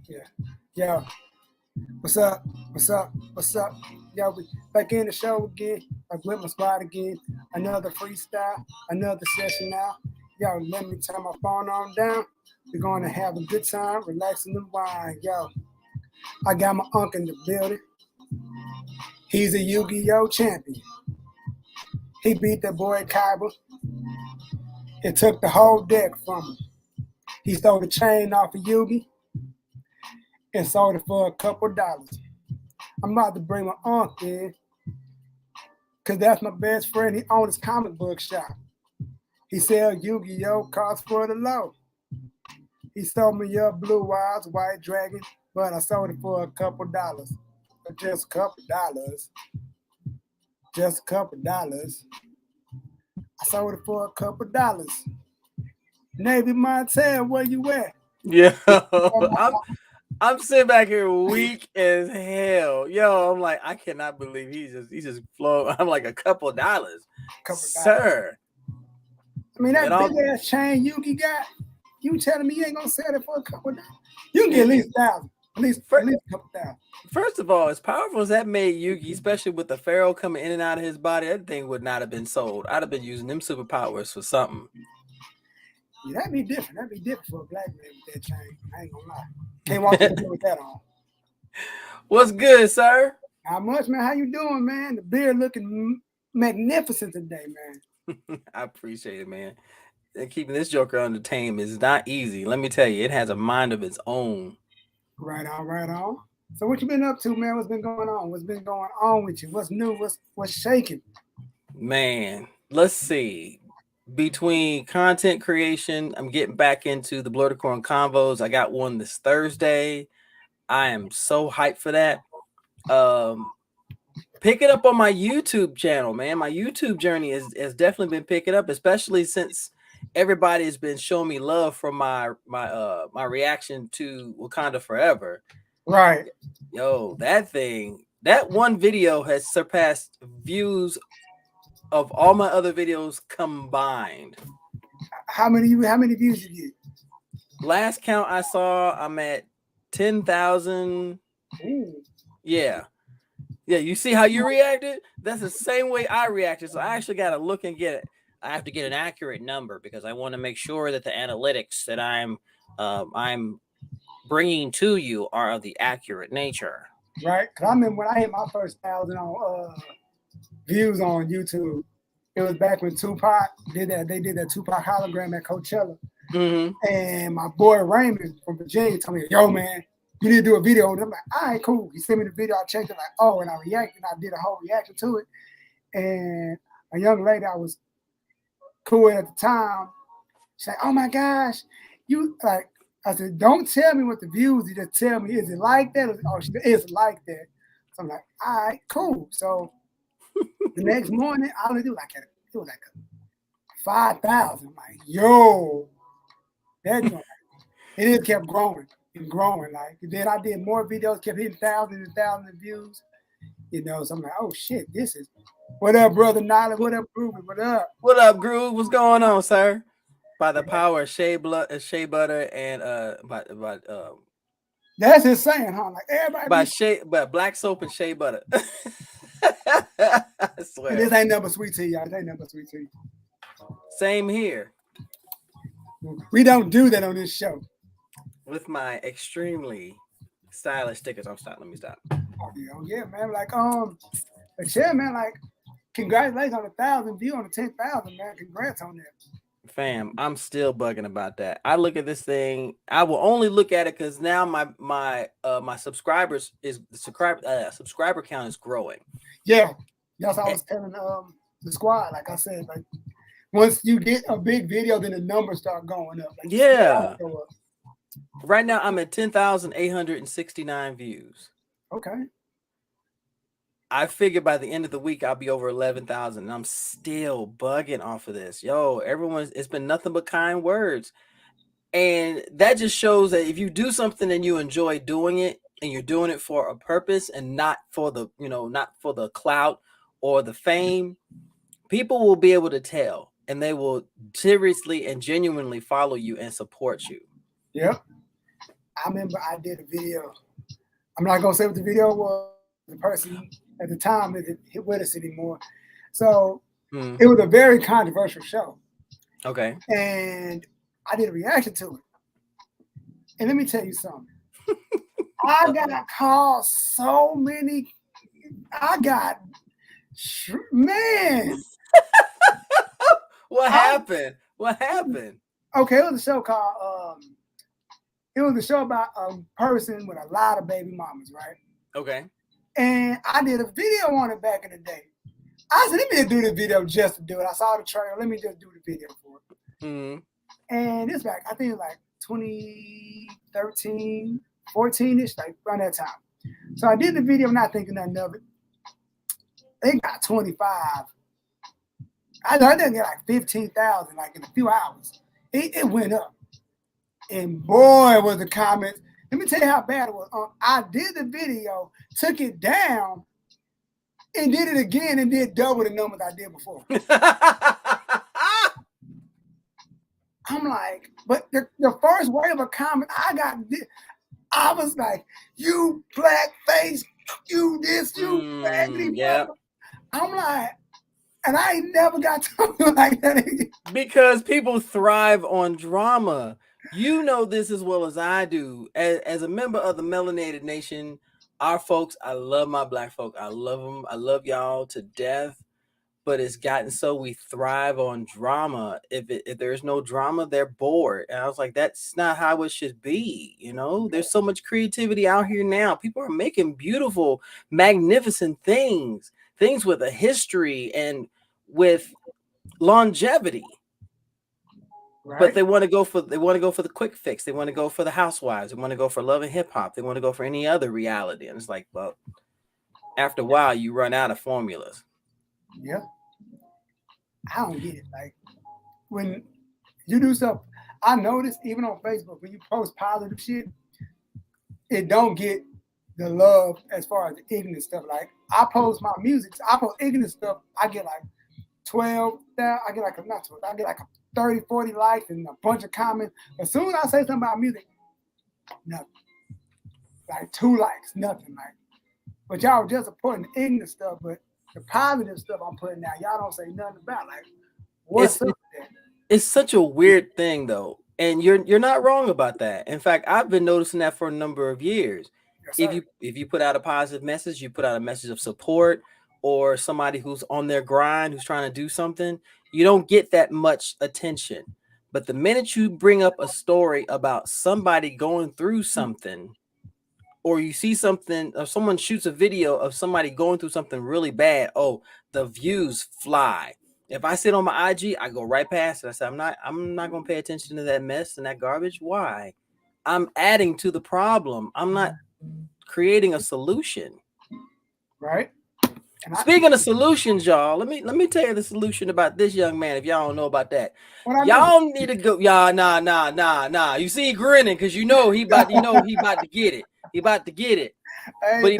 Yeah. Yo, what's up? What's up? What's up? Yo, we back in the show again. Like with my squad again. Another freestyle, another session now. Yo, let me turn my phone on down. We're going to have a good time, relaxing the wine. Yo, I got my uncle in the building. He's a Yu-Gi-Oh champion. He beat that boy Kaiba. It took the whole deck from him. He stole the chain off of Yugi and sold it for a couple dollars. I'm about to bring my uncle in because that's my best friend. He owns his comic book shop. He sells Yu-Gi-Oh cards for the low. He sold me your Blue Eyes White Dragon, but I sold it for a couple dollars. Just a couple dollars. Just a couple dollars. I sold it for a couple dollars. NavyMontel, where you at? Yeah, I'm sitting back here weak as hell. Yo, I'm like, I cannot believe he just flow. I'm like a couple dollars, sir. I mean, that big ass chain Yugi got. You telling me you ain't gonna sell it for a couple dollars? You can get at least $1,000. At least a couple thousand. First of all, as powerful as that made Yugi, especially with the Pharaoh coming in and out of his body, that thing would not have been sold. I'd have been using them superpowers for something. Yeah, that'd be different. That'd be different for a black man with that chain. I ain't gonna lie. Can't walk in with that on. What's good, sir? Not much, man. How you doing, man? The beard looking magnificent today, man. I appreciate it, man. And keeping this joker on the tame is not easy. Let me tell you, it has a mind of its own. Right on, right on. So what you been up to, man? What's been going on? What's been going on with you? What's new? What's shaking? Man, let's see. Between content creation, I'm getting back into the Blurticorn Convos. I got one this Thursday. I am so hyped for that. Pick it up on my YouTube channel, man. My YouTube journey has definitely been picking up, especially since everybody has been showing me love from my reaction to Wakanda Forever. Right. Yo, that one video has surpassed views of all my other videos combined. How many views you get? Last count I saw, I'm at 10,000. Yeah. Yeah, you see how you reacted? That's the same way I reacted. So I actually got to look and get it. I have to get an accurate number because I want to make sure that the analytics that I'm bringing to you are of the accurate nature. Right. Because I remember when I hit my first 1,000 on views on YouTube, it was back when Tupac did that. They did that Tupac hologram at Coachella. Mm-hmm. And my boy Raymond from Virginia told me, yo, man, you need to do a video. And I'm like, all right, cool. He sent me the video. I checked it like, oh, and I reacted. I did a whole reaction to it. And a young lady I was cool with at the time, she's like, oh, my gosh. You like, I said, don't tell me what the views. You just tell me, is it like that? Oh, it's like that. So I'm like, all right, cool. So the next morning, all I do like it was like 5,000. I'm like, yo, that joint. It just kept growing and growing. Like, and then I did more videos, kept hitting thousands and thousands of views. You know, so I'm like, oh shit, this is what up, brother Nolly? What up, Groove? What up? What up, Groove? What's going on, sir? By the power of shea butter and that's insane, huh? Like everybody by black soap and shea butter. I swear. This ain't number sweet tea, y'all. This ain't number sweet tea. Same here. We don't do that on this show. With my extremely stylish stickers. Let me stop. Oh yeah, man. Like but yeah, man, like congratulations on 1,000 views on the 10,000, man. Congrats on that. Fam, I'm still bugging about that. I look at this thing. I will only look at it because now my subscriber count is growing. Yeah, that's what I was telling the squad. Like I said, like once you get a big video, then the numbers start going up. Like, yeah. Right now, I'm at 10,869 views. Okay. I figure by the end of the week, I'll be over 11,000. And I'm still bugging off of this. Yo, it's been nothing but kind words. And that just shows that if you do something and you enjoy doing it and you're doing it for a purpose and not for the clout or the fame, people will be able to tell and they will seriously and genuinely follow you and support you. Yep. I remember I did a video. I'm not gonna say what the video was. The person at the time isn't with us anymore. So it was a very controversial show. Okay. And I did a reaction to it. And let me tell you something. I got called so many. Man. What happened? What happened? Okay, it was a show called. It was a show about a person with a lot of baby mamas, right? Okay. And I did a video on it back in the day. I said, let me just do the video just to do it. I saw the trailer. Let me just do the video for it. Mm-hmm. And it's back, I think it's like 2013, 14-ish, like around that time. So I did the video not thinking nothing of it. They got 25. I didn't get like 15,000 like in a few hours. It went up. And boy, was the comments. Let me tell you how bad it was. I did the video, took it down, and did it again and did double the numbers I did before. I'm like, but the first wave of comment I was like, you blackface, you this, you faggoty. Yeah. I'm like, and I ain't never got something like that. Because people thrive on drama. You know this as well as I do. As a member of the Melanated Nation, our folks, I love my black folk. I love them. I love y'all to death. But it's gotten so we thrive on drama. If there's no drama, they're bored. And I was like, that's not how it should be. You know, there's so much creativity out here now. People are making beautiful, magnificent things with a history and with longevity. Right. But they want to go for the quick fix. They want to go for the Housewives. They want to go for Love and Hip Hop. They want to go for any other reality. And it's like, well, after a while, you run out of formulas. Yeah. I don't get it. Like when you do stuff, I notice even on Facebook, when you post positive shit, it don't get the love as far as the ignorant stuff. Like I post my music, I post ignorant stuff, I get like 12, I get like not 12, I get like 30, 40 likes and a bunch of comments. As soon as I say something about music, nothing. Like 2 likes, nothing. Like, but y'all just supporting the ignorant stuff, but the positive stuff I'm putting out, y'all don't say nothing about. Like, what's up with that? It's such a weird thing, though, and you're not wrong about that. In fact, I've been noticing that for a number of years. Yes, if you put out a positive message, you put out a message of support, or somebody who's on their grind, who's trying to do something, you don't get that much attention. But the minute you bring up a story about somebody going through something, or you see something, or someone shoots a video of somebody going through something really bad, oh, the views fly. If I sit on my IG, I go right past it. I say, I'm not going to pay attention to that mess and that garbage. Why? I'm adding to the problem. I'm not creating a solution. Right. Speaking of solutions, y'all, let me tell you the solution about this young man. If y'all don't know about that, y'all need to go. Y'all, nah. You see, he grinning because he about to get it. He about to get it. Hey, but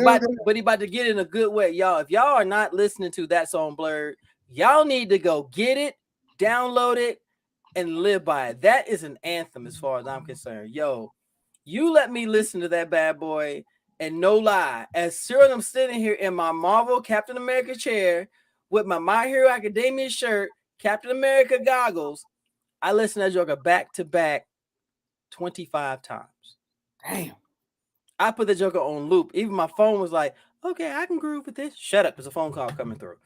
he about to get it in a good way, y'all. If y'all are not listening to That Song Blurred, y'all need to go get it, download it, and live by it. That is an anthem as far as I'm concerned. Yo, you let me listen to that bad boy. And no lie, as soon as I'm sitting here in my Marvel Captain America chair with my My Hero Academia shirt, Captain America goggles, I listen to that joker back to back 25 times. Damn. I put the joker on loop. Even my phone was like, okay, I can groove with this. Shut up, there's a phone call coming through.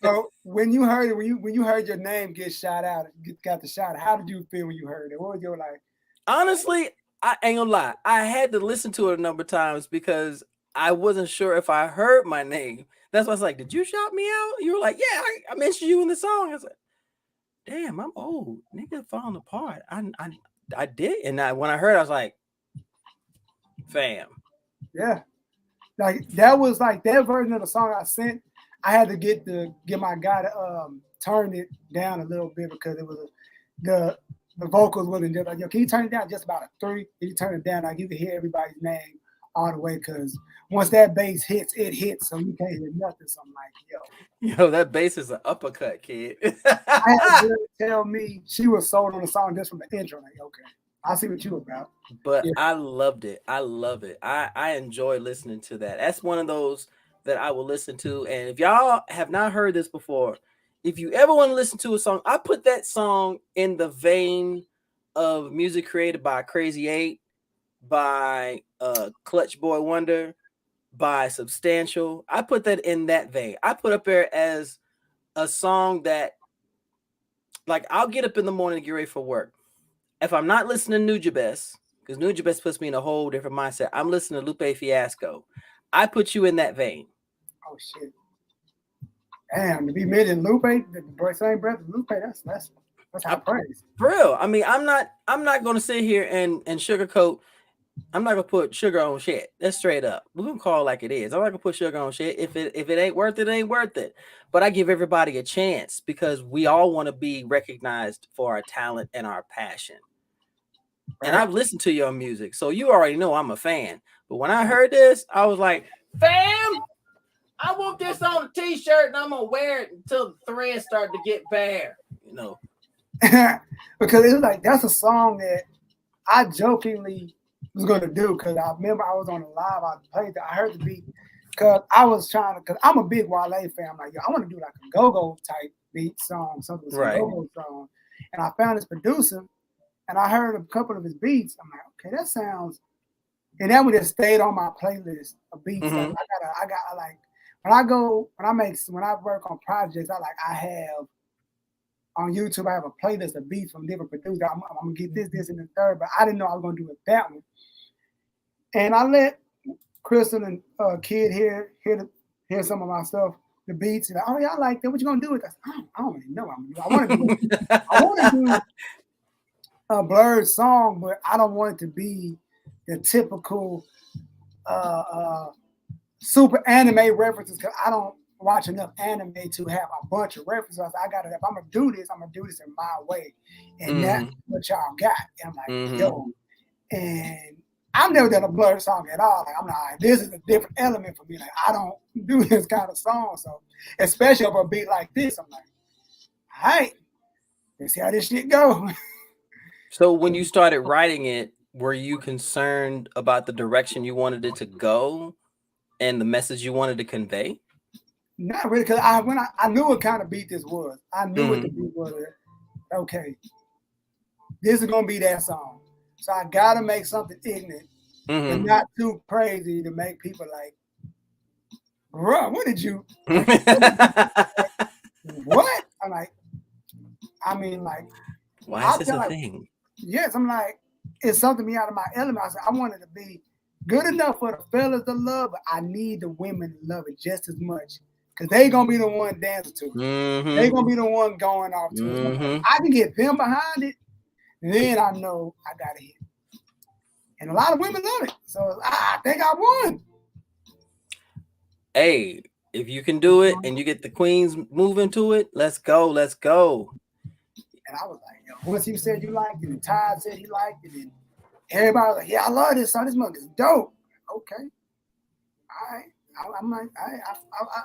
So when you heard it, when you heard your name get shot out, got the shot, how did you feel when you heard it? What was your like? Honestly, I ain't gonna lie. I had to listen to it a number of times because I wasn't sure if I heard my name. That's why I was like, did you shout me out? You were like, yeah, I mentioned you in the song. I was like, damn, I'm old. Nigga falling apart. I did. And when I heard, I was like, fam. Yeah. Like that was like that version of the song I sent. I had to get my guy to turn it down a little bit because it was the vocals wasn't just like, yo, can you turn it down just about a 3? Can you turn it down? Like you can hear everybody's name all the way because once that bass hits, it hits, so you can't hear nothing. So I'm like, yo, that bass is an uppercut, kid. I had a girl tell me she was sold on the song just from the intro. Like, okay, I see what you about. But Yeah. I loved it. I love it. I enjoy listening to that. That's one of those that I will listen to. And if y'all have not heard this before, if you ever want to listen to a song, I put that song in the vein of music created by Crazy 8, by Clutch Boy Wonder, by Substantial. I put that in that vein. I put up there as a song that, like, I'll get up in the morning to get ready for work. If I'm not listening to Nujabes, because Nujabes puts me in a whole different mindset, I'm listening to Lupe Fiasco. I put you in that vein. Oh shit. Damn, to be mid in Lupe, the same breath as Lupe, that's high praise. For real. I mean, I'm not gonna sit here and sugarcoat. I'm not gonna put sugar on shit. That's straight up. We're gonna call it like it is. I'm not gonna put sugar on shit. If it ain't worth it, it ain't worth it. But I give everybody a chance because we all want to be recognized for our talent and our passion. Right? And I've listened to your music, so you already know I'm a fan. But when I heard this, I was like, fam, I want this on a t-shirt and I'm gonna wear it until the threads start to get bare, you know. Because it was like that's a song that I jokingly was gonna do because I remember I was on a live, I played it, I heard the beat because I was trying to, because I'm a big Wale fan. I'm like, yo, I want to do like a go-go type beat song, something with some Right. go-go song. And I found this producer and I heard a couple of his beats. I'm like, okay, that sounds, and that would have stayed on my playlist of beats. Mhm. I got like when I work on projects, I have on YouTube, I have a playlist of beats from different producers. I'm gonna get this, and the third, but I didn't know I was gonna do it that one. And I let Crystal and Kid hear some of my stuff, the beats, and oh yeah, I like that. What you gonna do with that? I don't really know. I want to do a Blerd song, but I don't want it to be the typical super anime references because I don't watch enough anime to have a bunch of references. I gotta, if I'm gonna do this in my way, and that's what y'all got. And I'm like, yo, and I've never done a Blerd song at all. Like, I'm like, this is a different element for me. Like, I don't do this kind of song, so especially for a beat like this, I'm like, all right, let's see how this shit go. So when you started writing it, were you concerned about the direction you wanted it to go and the message you wanted to convey? Not really, because I knew what kind of beat this was. I knew what the beat was. Okay, this is gonna be that song. So I gotta make something ignorant, but not too crazy to make people like, bro, what did you? What? I'm like, I mean, like, why is this a thing? Yes, I'm like, it's something me out of my element. I said, I want it to be good enough for the fellas to love, but I need the women to love it just as much. Because they gonna be the one dancing to it. They gonna be the one going off to it. So I can get them behind it, then I know I got a hit. And a lot of women love it. So I think I won. Hey, if you can do it and you get the queens moving to it, let's go. Let's go. And I was like, yo, once you said you liked it, and Todd said he liked it, and everybody was like, yeah, I love this song. This mug is dope. Okay. All right. I'm like,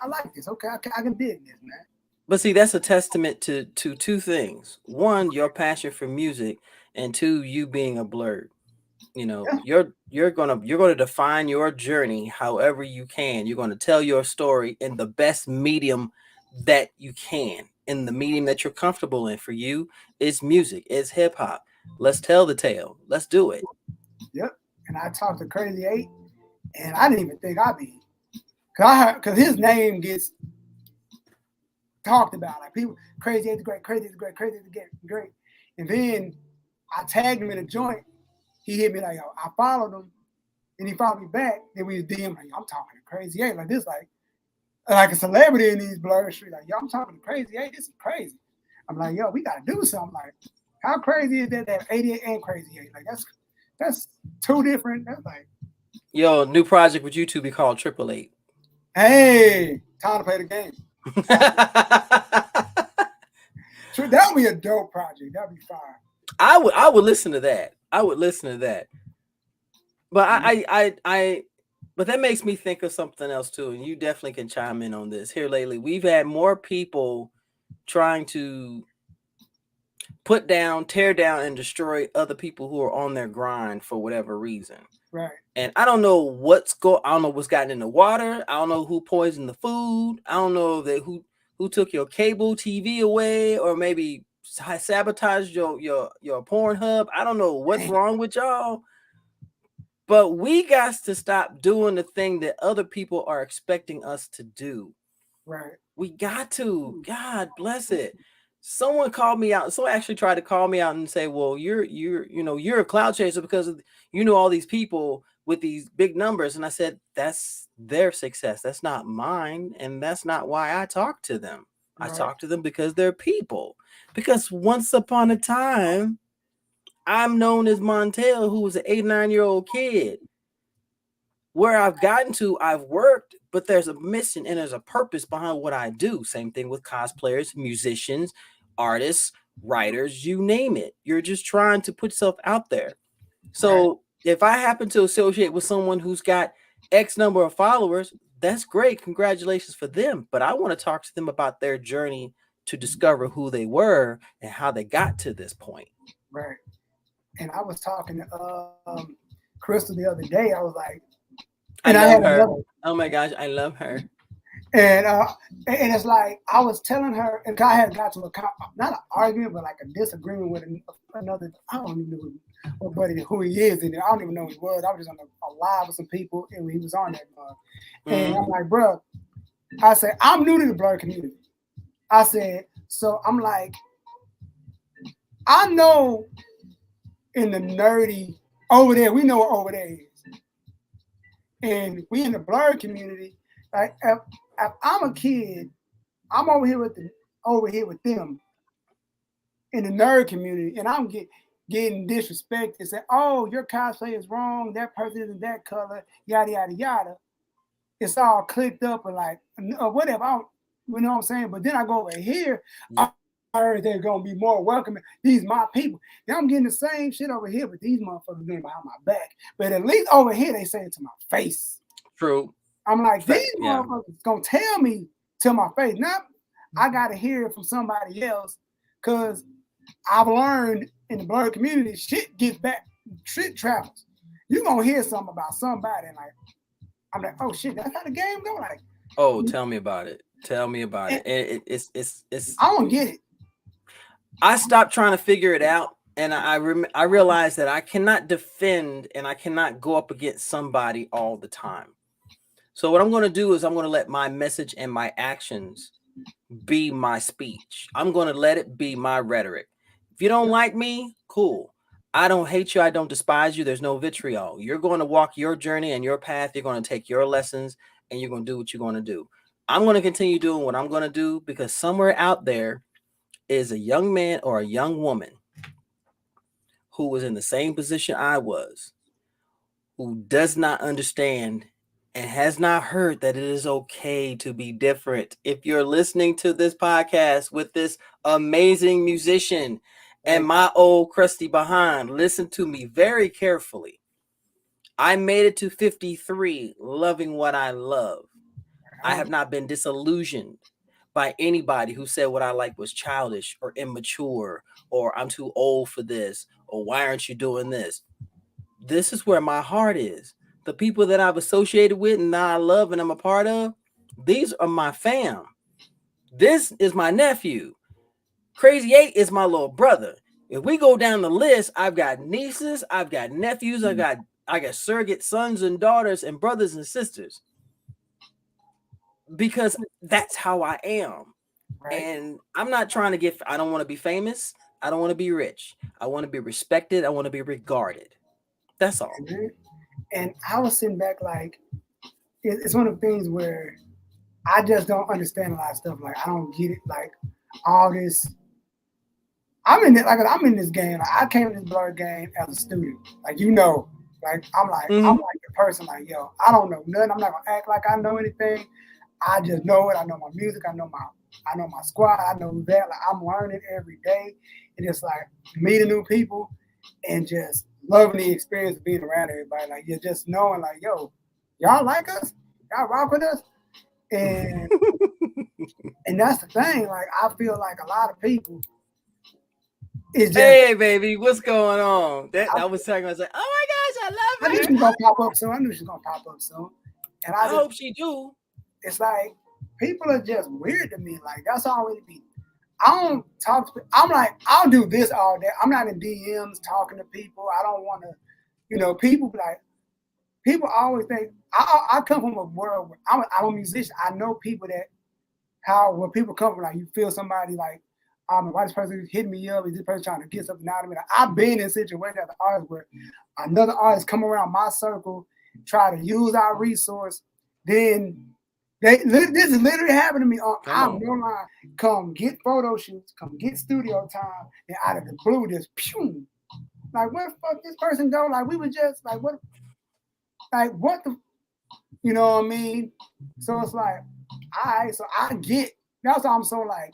I like this. Okay, I can dig this, man. But see, that's a testament to two things. One, your passion for music, and two, you being a Blerd. You know, you're gonna define your journey however you can. You're gonna tell your story in the best medium that you can, in the medium that you're comfortable in. For you, it's music, it's hip hop. Let's tell the tale. Let's do it. Yep. And I talked to Crazy 8, and I didn't even think I'd be, because his name gets talked about. Like people, Crazy 8 is great, Crazy is great, Crazy is great. And then I tagged him in a joint. He hit me like, yo, I followed him, and he followed me back. Then we was DM like, yo, I'm talking to Crazy 8 like this, like a celebrity in these Blerd streets. Like, yo, I'm talking to Crazy 8. This is crazy. I'm like, yo, we gotta do something. Like, how crazy is that 88 and Crazy 8? Like, that's two different. That's like, yo, new project with YouTube be called 888. Hey, time to play the game. That would be a dope project. That'd be fire. I would listen to that. I would listen to that. But but that makes me think of something else too, and you definitely can chime in on this. Here lately, we've had more people trying to put down, tear down, and destroy other people who are on their grind for whatever reason. Right. And I don't know I don't know what's gotten in the water. I don't know who poisoned the food. I don't know who took your cable TV away, or maybe sabotaged your Pornhub. I don't know what's wrong with y'all. But we got to stop doing the thing that other people are expecting us to do. Right. We got to. God bless it. Someone called me out. Someone actually tried to call me out and say, "Well, you're a cloud chaser because all these people with these big numbers." And I said, "That's their success. That's not mine, and that's not why I talk to them. Right. I talk to them because they're people. Because once upon a time, I'm known as Montel, who was an 8-9-year-old kid. Where I've gotten to, I've worked, but there's a mission and there's a purpose behind what I do. Same thing with cosplayers, musicians, artists, writers, you name it. You're just trying to put yourself out there. So if I happen to associate with someone who's got X number of followers, that's great. Congratulations for them. But I want to talk to them about their journey to discover who they were and how they got to this point. Right. And I was talking to Crystal the other day. I was like, and I love had her. another. Oh my gosh, I love her. And it's like I was telling her, and I had got to not an argument, but like a disagreement with another. I don't even know what buddy who he is, and I don't even know who he was. I was just on a live with some people, and he was on that. And I'm like, bro, I said I'm new to the blerd community. I said, so I'm like, I know in the nerdy over there, we know what over there is, and we in the blerd community. Like if I'm a kid, I'm over here with them in the nerd community, and I'm getting disrespected. Say, oh, your cosplay is wrong. That person isn't that color. Yada yada yada. It's all clicked up and like whatever. You know what I'm saying? But then I go over here. I heard they're gonna be more welcoming. These my people. Now I'm getting the same shit over here, but these motherfuckers getting behind my back. But at least over here they say it to my face. True. I'm like, these motherfuckers gonna tell me to my face. Now I gotta hear it from somebody else, because I've learned in the blerd community, shit gets back, shit travels. You gonna hear something about somebody, and like, I'm like, oh shit, that's how the game go. Like, oh, tell me about it. Tell me about it. It's. I don't get it. I stopped trying to figure it out, and I realized that I cannot defend and I cannot go up against somebody all the time. So what I'm going to do is I'm going to let my message and my actions be my speech. I'm going to let it be my rhetoric. If you don't like me, cool. I don't hate you. I don't despise you. There's no vitriol. You're going to walk your journey and your path. You're going to take your lessons and you're going to do what you're going to do. I'm going to continue doing what I'm going to do, because somewhere out there is a young man or a young woman who was in the same position I was, who does not understand and has not heard that it is okay to be different. If you're listening to this podcast with this amazing musician and my old crusty behind, listen to me very carefully. I made it to 53 loving what I love. I have not been disillusioned by anybody who said what I like was childish or immature, or I'm too old for this, or why aren't you doing this? This is where my heart is. The people that I've associated with and that I love and I'm a part of, these are my fam. This is my nephew. Crazy 8 is my little brother. If we go down the list, I've got nieces, I've got nephews, I got surrogate sons and daughters and brothers and sisters. Because that's how I am. Right. And I'm not trying to I don't want to be famous. I don't want to be rich. I want to be respected. I want to be regarded. That's all. And I was sitting back like, it's one of the things where I just don't understand a lot of stuff. Like, I don't get it. Like, all this. I'm in this game. Like, I came to this blerd game as a student. Like, like I'm like the person. Like, yo, I don't know nothing. I'm not gonna act like I know anything. I just know it. I know my music. I know my squad. I know that. Like, I'm learning every day, and it's like meeting new people and just loving the experience of being around everybody. Like, you're just knowing, like, yo, y'all like us, y'all rock with us, and and that's the thing. Like, I feel like a lot of people It's just Hey, baby, what's going on? That I was talking. I was like, oh my gosh, I I knew love she was her. gonna pop up soon. I knew she was gonna pop up soon. And I hope she do. it's like people are just weird to me. Like that's all it be. I don't talk to. I'm like I'll do this all day. I'm not in DMs talking to people. I don't want to. People be like people always think I come from a world where I'm a musician. I know people that how when people come from like you feel somebody like why this person hitting me up, is this person trying to get something out of me? Like, I've been in situations as an artist where another artist come around my circle, try to use our resource, then this is literally happening to me on I'm no line. Come get photo shoots, come get studio time, and out of the blue, just pew. Like where the fuck this person go? Like we were just like what the you know what I mean? So it's like, all right, so I get that's why I'm so like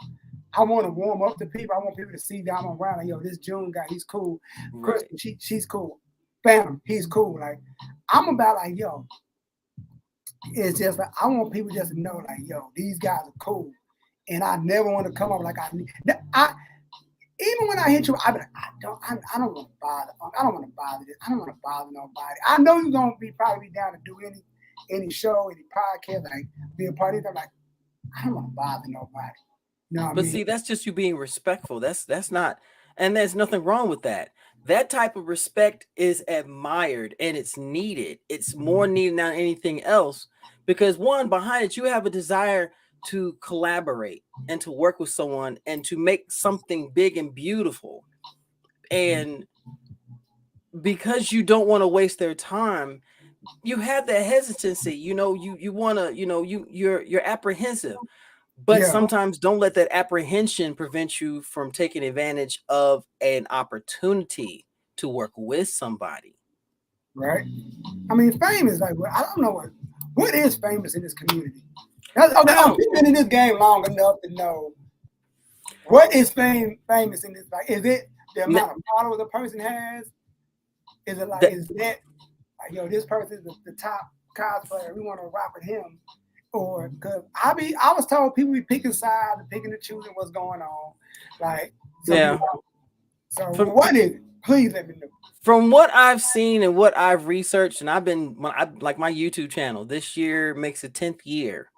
I want to warm up to people. I want people to see that I'm around. Like, yo, this June guy, he's cool. Right. Kristen, she's cool. Bam, he's cool. Like, I'm about like, yo, it's just like I want people just to know, like, yo, these guys are cool. And I never want to come up like I even when I hit you, I be like, I don't want to bother. I don't want to bother this. I don't want to bother nobody. I know you're gonna probably be down to do any show, any podcast, like be a part of it. I'm like, I don't want to bother nobody. You know what But I mean? see, that's just you being respectful. That's not, and there's nothing wrong with that. That type of respect is admired and it's needed. It's more needed than anything else because one, behind it, you have a desire to collaborate and to work with someone and to make something big and beautiful. And because you don't want to waste their time, you have that hesitancy. You want to, you're apprehensive. But Yeah. sometimes don't let that apprehension prevent you from taking advantage of an opportunity to work with somebody. Right. I mean, fame is like I don't know what is famous in this community. Okay, we've been in this game long enough to know what is famous in this. Like, is it the amount of followers a person has? Is it like is that like yo, this person is the top cosplayer? We want to rock with him, or because I was told people be picking sides and picking and choosing what's going on. Like, so what is it? Please let me know. From what I've seen and what I've researched, and like my YouTube channel this year makes the 10th year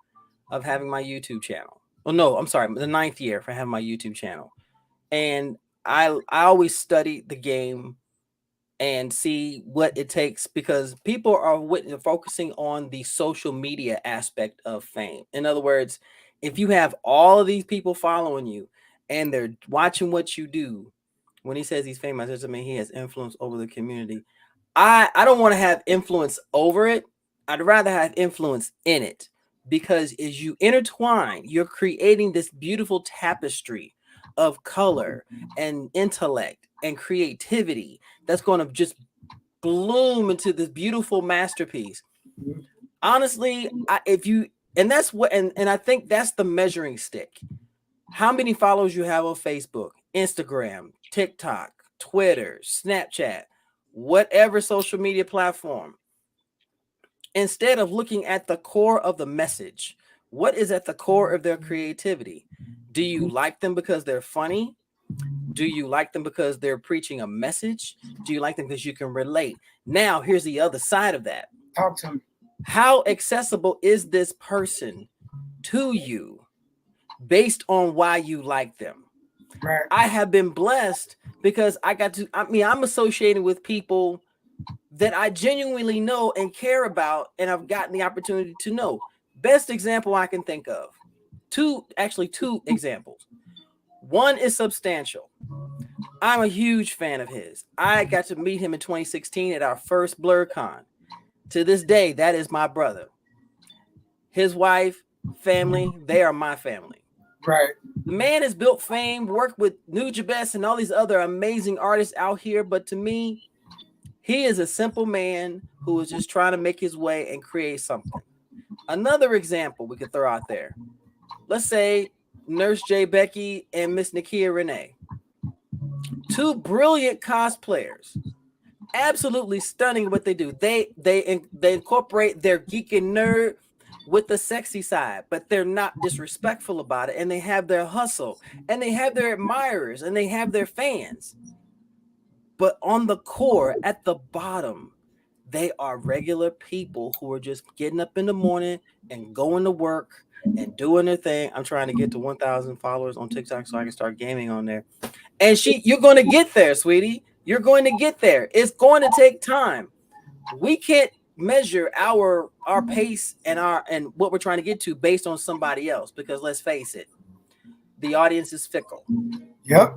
of having my YouTube channel. Oh no, I'm sorry, the 9th year for having my YouTube channel. And I always study the game and see what it takes because people are focusing on the social media aspect of fame. In other words, if you have all of these people following you and they're watching what you do, when he says he's famous, doesn't mean he has influence over the community. I don't want to have influence over it. I'd rather have influence in it because as you intertwine, you're creating this beautiful tapestry of color and intellect and creativity that's going to just bloom into this beautiful masterpiece. Honestly, that's what, and I think that's the measuring stick. How many followers you have on Facebook, Instagram, TikTok, Twitter, Snapchat, whatever social media platform. Instead of looking at the core of the message, what is at the core of their creativity? Do you like them because they're funny? Do you like them because they're preaching a message? Do you like them because you can relate? Now, here's the other side of that. Talk to me. How accessible is this person to you based on why you like them? Right. I have been blessed because I'm associated with people that I genuinely know and care about, and I've gotten the opportunity to know. Best example I can think of. Two examples. One is Substantial. I'm a huge fan of his. I got to meet him in 2016 at our first BlerdCon. To this day, that is my brother. His wife, family, they are my family. Right. The man has built fame, worked with Nujabes and all these other amazing artists out here, but to me, he is a simple man who is just trying to make his way and create something. Another example we could throw out there. Let's say Nurse J. Becky and Miss Nakia Renee. Two brilliant cosplayers. Absolutely stunning what they do. They incorporate their geek and nerd with the sexy side, but they're not disrespectful about it. And they have their hustle and they have their admirers and they have their fans. But on the core, at the bottom, they are regular people who are just getting up in the morning and going to work and doing their thing. I'm trying to get to 1,000 followers on TikTok so I can start gaming on there. And you're going to get there, sweetie. You're going to get there. It's going to take time. We can't measure our pace and what we're trying to get to based on somebody else, because let's face it, the audience is fickle. Yep.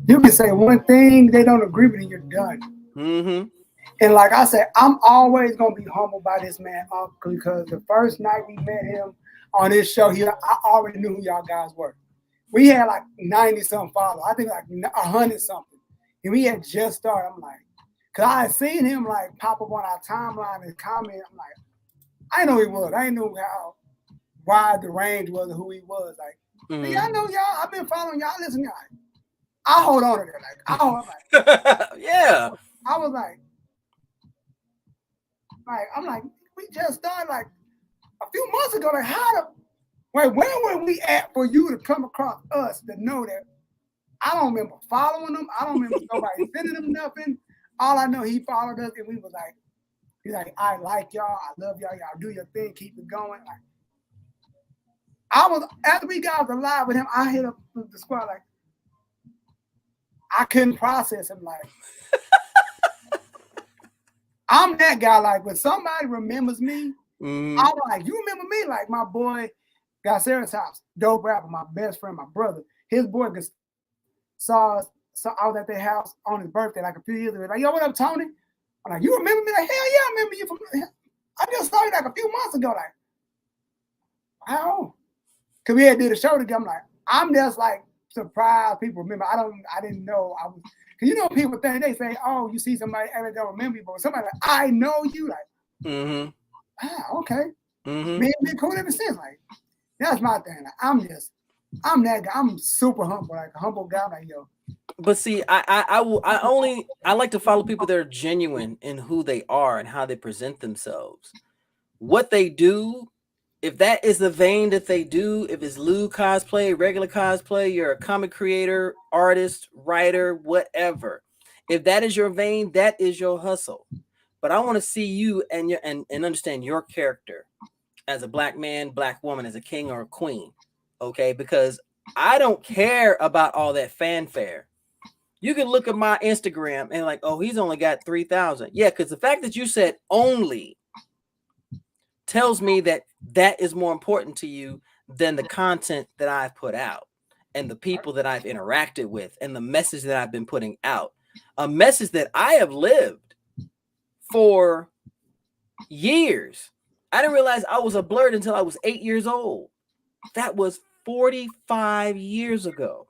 You can say one thing, they don't agree with it, you're done. Mm-hmm. And like I said, I'm always gonna be humbled by this man, because the first night we met him on this show, I already knew who y'all guys were. We had like 90-something followers, I think like 100-something, and we had just started. I'm like, cause I had seen him like pop up on our timeline and comment. I'm like, I know he was. I didn't know how wide the range was of who he was. Like, mm-hmm. I know y'all. I've been following y'all. Listen, y'all. I hold on to that. Yeah. I was like, I'm like, we just started like a few months ago. Like, where were we at for you to come across us to know that? I don't remember following them. I don't remember nobody sending them nothing. All I know, he followed us, and we was like, he's like, I like y'all. I love y'all. Y'all do your thing. Keep it going. Like, after we got off the live with him, I hit up the squad like, I couldn't process him. Like, I'm that guy. Like, when somebody remembers me, I'm like, you remember me? Like, my boy got Sarah's house, dope rapper, my best friend, my brother. His boy saw us. So I was at their house on his birthday like a few years ago. Like, yo, what up, Tony? I'm like, you remember me? Like, hell yeah, I remember you from. I just saw you like a few months ago. Like, how? Cause we had did a show together. I'm like, I'm just like surprised people remember. I didn't know I was. Cause you know people think, they say, oh, you see somebody and they don't remember you, but somebody like, I know you. Like, okay. Man, been cool ever since. Like, that's my thing. Like, I'm that guy. I'm super humble, like a humble guy. Like, yo. But see, I like to follow people that are genuine in who they are and how they present themselves. What they do, if that is the vein that they do, if it's lewd cosplay, regular cosplay, you're a comic creator, artist, writer, whatever. If that is your vein, that is your hustle. But I want to see you and understand your character as a black man, black woman, as a king or a queen. Okay, because I don't care about all that fanfare. You can look at my Instagram and like, oh, he's only got 3,000. Yeah, because the fact that you said only tells me that is more important to you than the content that I've put out and the people that I've interacted with and the message that I've been putting out. A message that I have lived for years. I didn't realize I was a blerd until I was 8 years old. That was 45 years ago.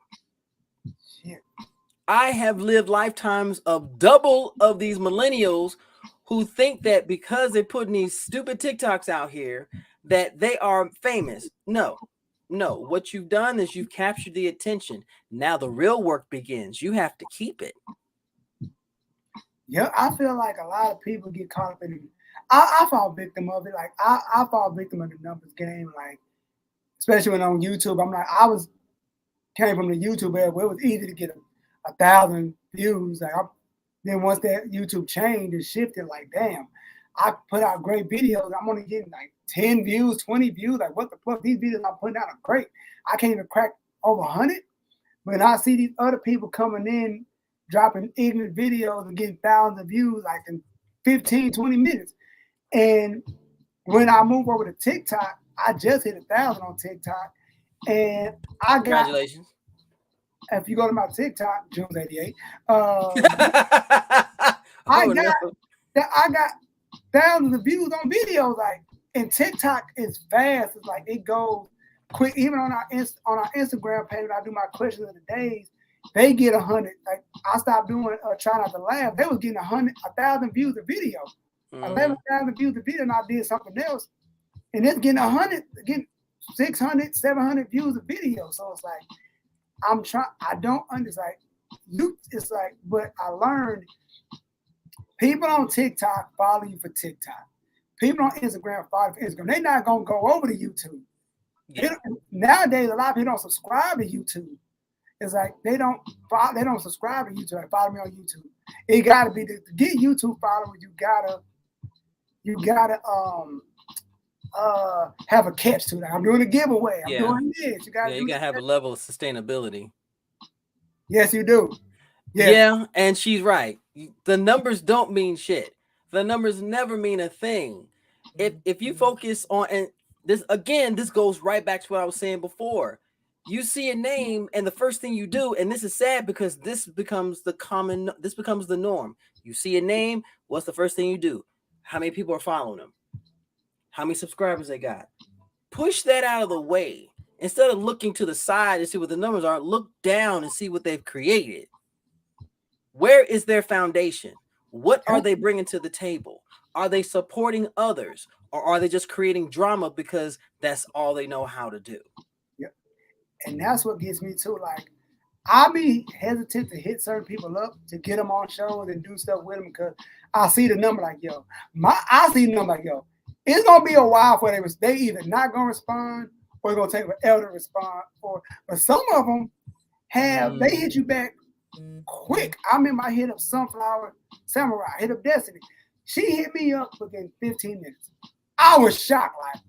I have lived lifetimes of double of these millennials who think that because they're putting these stupid TikToks out here that they are famous. No. What you've done is you've captured the attention. Now the real work begins. You have to keep it. Yeah, I feel like a lot of people get caught up in it. I fall victim of it. Like, I fall victim of the numbers game. Like, especially when on YouTube, I'm like, came from the YouTube era where it was easy to get 1,000 views. Like, then once that YouTube changed and shifted, like, damn, I put out great videos. I'm only getting like 10 views, 20 views. Like, what the fuck? These videos I'm putting out are great. I can't even crack over 100. But I see these other people coming in, dropping ignorant videos and getting thousands of views like in 15, 20 minutes. And when I move over to TikTok, I just hit 1,000 on TikTok. And I got, congratulations. If you go to my TikTok, Junes''80 I got thousands of views on videos. Like, and TikTok is fast. It's like it goes quick. Even on our Instagram page, when I do my questions of the days, they get 100. Like, I stopped doing Try Not to Laugh. They was getting 1,000 views a video, 11,000 views a video, and I did something else, and it's getting 100, getting 600, 700 views a video. So it's like, I don't understand. It's like, but I learned people on TikTok follow you for TikTok. people on Instagram follow Instagram. They're not gonna go over to YouTube. Yeah. Nowadays, a lot of people don't subscribe to YouTube. It's like they don't subscribe to YouTube. Like, follow me on YouTube. It gotta be to get YouTube followers. You gotta have a catch to that. I'm doing a giveaway. I'm doing this. You gotta have a level of sustainability. Yes, you do. Yeah, and she's right. The numbers don't mean shit. The numbers never mean a thing. If you focus on, and this goes right back to what I was saying before. You see a name, and the first thing you do, and this is sad because this becomes the norm. You see a name, what's the first thing you do? How many people are following them? How many subscribers they got? Push that out of the way. Instead of looking to the side to see what the numbers are, look down and see what they've created. Where is their foundation? What are they bringing to the table? Are they supporting others, or are they just creating drama because that's all they know how to do? Yep. And that's what gets me too. Like, I'll be hesitant to hit certain people up to get them on shows and do stuff with them because I see the number like, yo, it's gonna be a while for they either not gonna respond or it's gonna take forever to respond. But some of them they hit you back quick. I remember I hit up Sunflower Samurai, hit up Destiny. She hit me up within 15 minutes. I was shocked, like,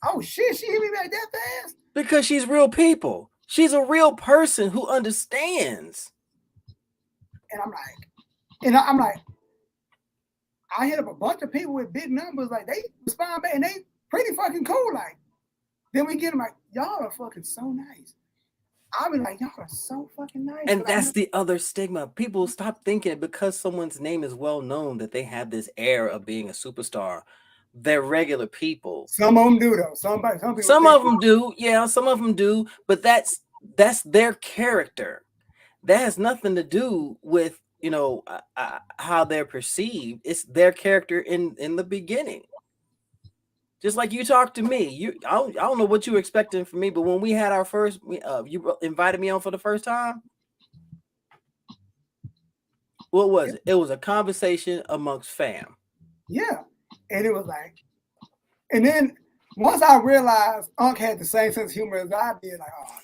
oh shit, she hit me back that fast? Because she's real people. She's a real person who understands. And I'm like, I hit up a bunch of people with big numbers, like they respond back and they pretty fucking cool. Like, then we get them like, y'all are fucking so nice. I'll be like, y'all are so fucking nice. And that's the other stigma. People stop thinking because someone's name is well known that they have this air of being a superstar. They're regular people. Some of them do though. Some of them do. Yeah, some of them do. But that's their character. That has nothing to do with, how they're perceived. It's their character in the beginning. Just like you talked to me, I don't know what you were expecting from me, but when we had our first, you invited me on for the first time. What was it? It was a conversation amongst fam. Yeah, and it was like, and then once I realized Unc had the same sense of humor as I did, like, oh,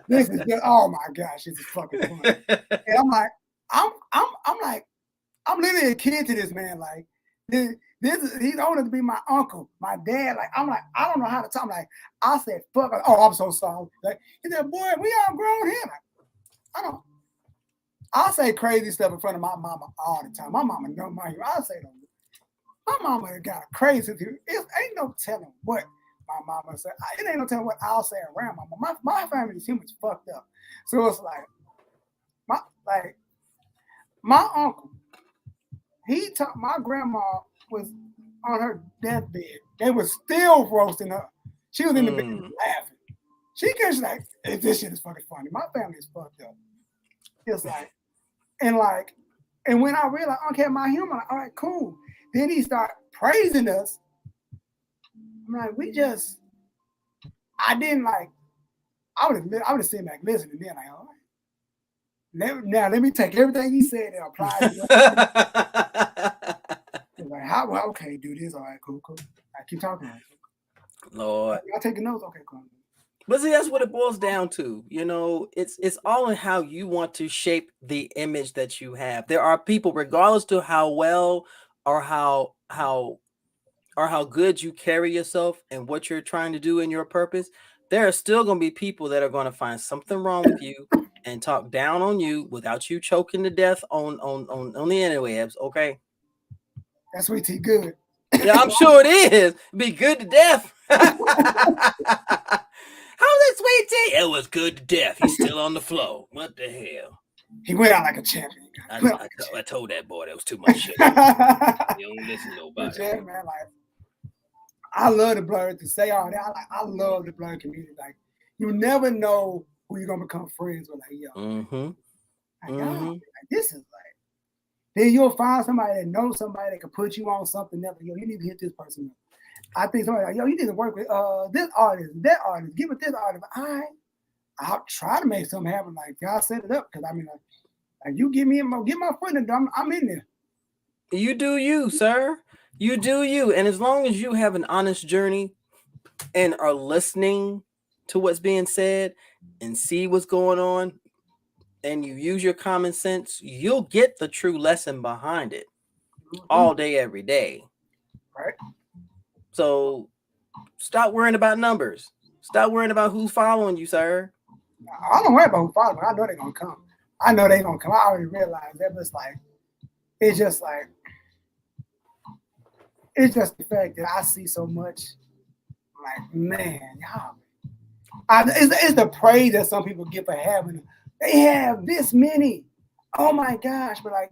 this is just, oh my gosh, this is fucking funny. And I'm like, I'm literally a kid to this man, like. He's old enough to be my uncle, my dad. Like, I'm like, I don't know how to talk. I'm like, I said, fuck. Oh, I'm so sorry. Like, he said, boy, we all grown here. Like, I say crazy stuff in front of my mama all the time. My mama know my humor. I say them. My mama got a crazy humor. It ain't no telling what my mama said. It ain't no telling what I'll say around my mama. My family's humor is fucked up. So it's like, my uncle. He taught my grandma was on her deathbed. They were still roasting her. She was in the bed laughing. She gets like, hey, this shit is fucking funny. My family is fucked up. It's like, and when I realized, okay, my humor, like, all right, cool. Then he started praising us. I'm like, I didn't like, I would have sitting back listening. Then like, all right. Now let me take everything he said and apply it. Like, how okay, do this? All right, cool. I keep talking. Lord, y'all taking notes? Okay, cool. But see, that's what it boils down to. It's all in how you want to shape the image that you have. There are people, regardless to how well or how good you carry yourself and what you're trying to do in your purpose. There are still going to be people that are going to find something wrong with you and talk down on you without you choking to death on the interwebs. Okay, that's Sweet Tea good. Yeah, I'm sure it is. Be good to death. How's it Sweet Tea? It was good to death. He's still on the floor. What the hell? He went out like a champion. I told that boy that was too much shit. You don't listen to nobody. Yeah, man, like, I love the Blerd to say all that. I love the Blerd community. Like, you never know who you're gonna become friends with. Like, yo, like, this is like. Then you'll find somebody that knows somebody that can put you on something else. Yo, you need to hit this person up. I think somebody like, yo, you need to work with this artist, that artist. Give it this artist. All right, I'll try to make something happen. Like, y'all set it up because I mean, like you give my foot in the door, I'm in there. You do you, sir. You do you. And as long as you have an honest journey and are listening to what's being said and see what's going on, and you use your common sense, you'll get the true lesson behind it all day, every day. Right. So stop worrying about numbers. Stop worrying about who's following you, sir. I don't worry about who follows me. I know they're gonna come. I know they're gonna come. I already realized that, but it's just like it's just the fact that I see so much. Like, man, y'all. It's the praise that some people get for having them. They have this many. Oh my gosh! But like,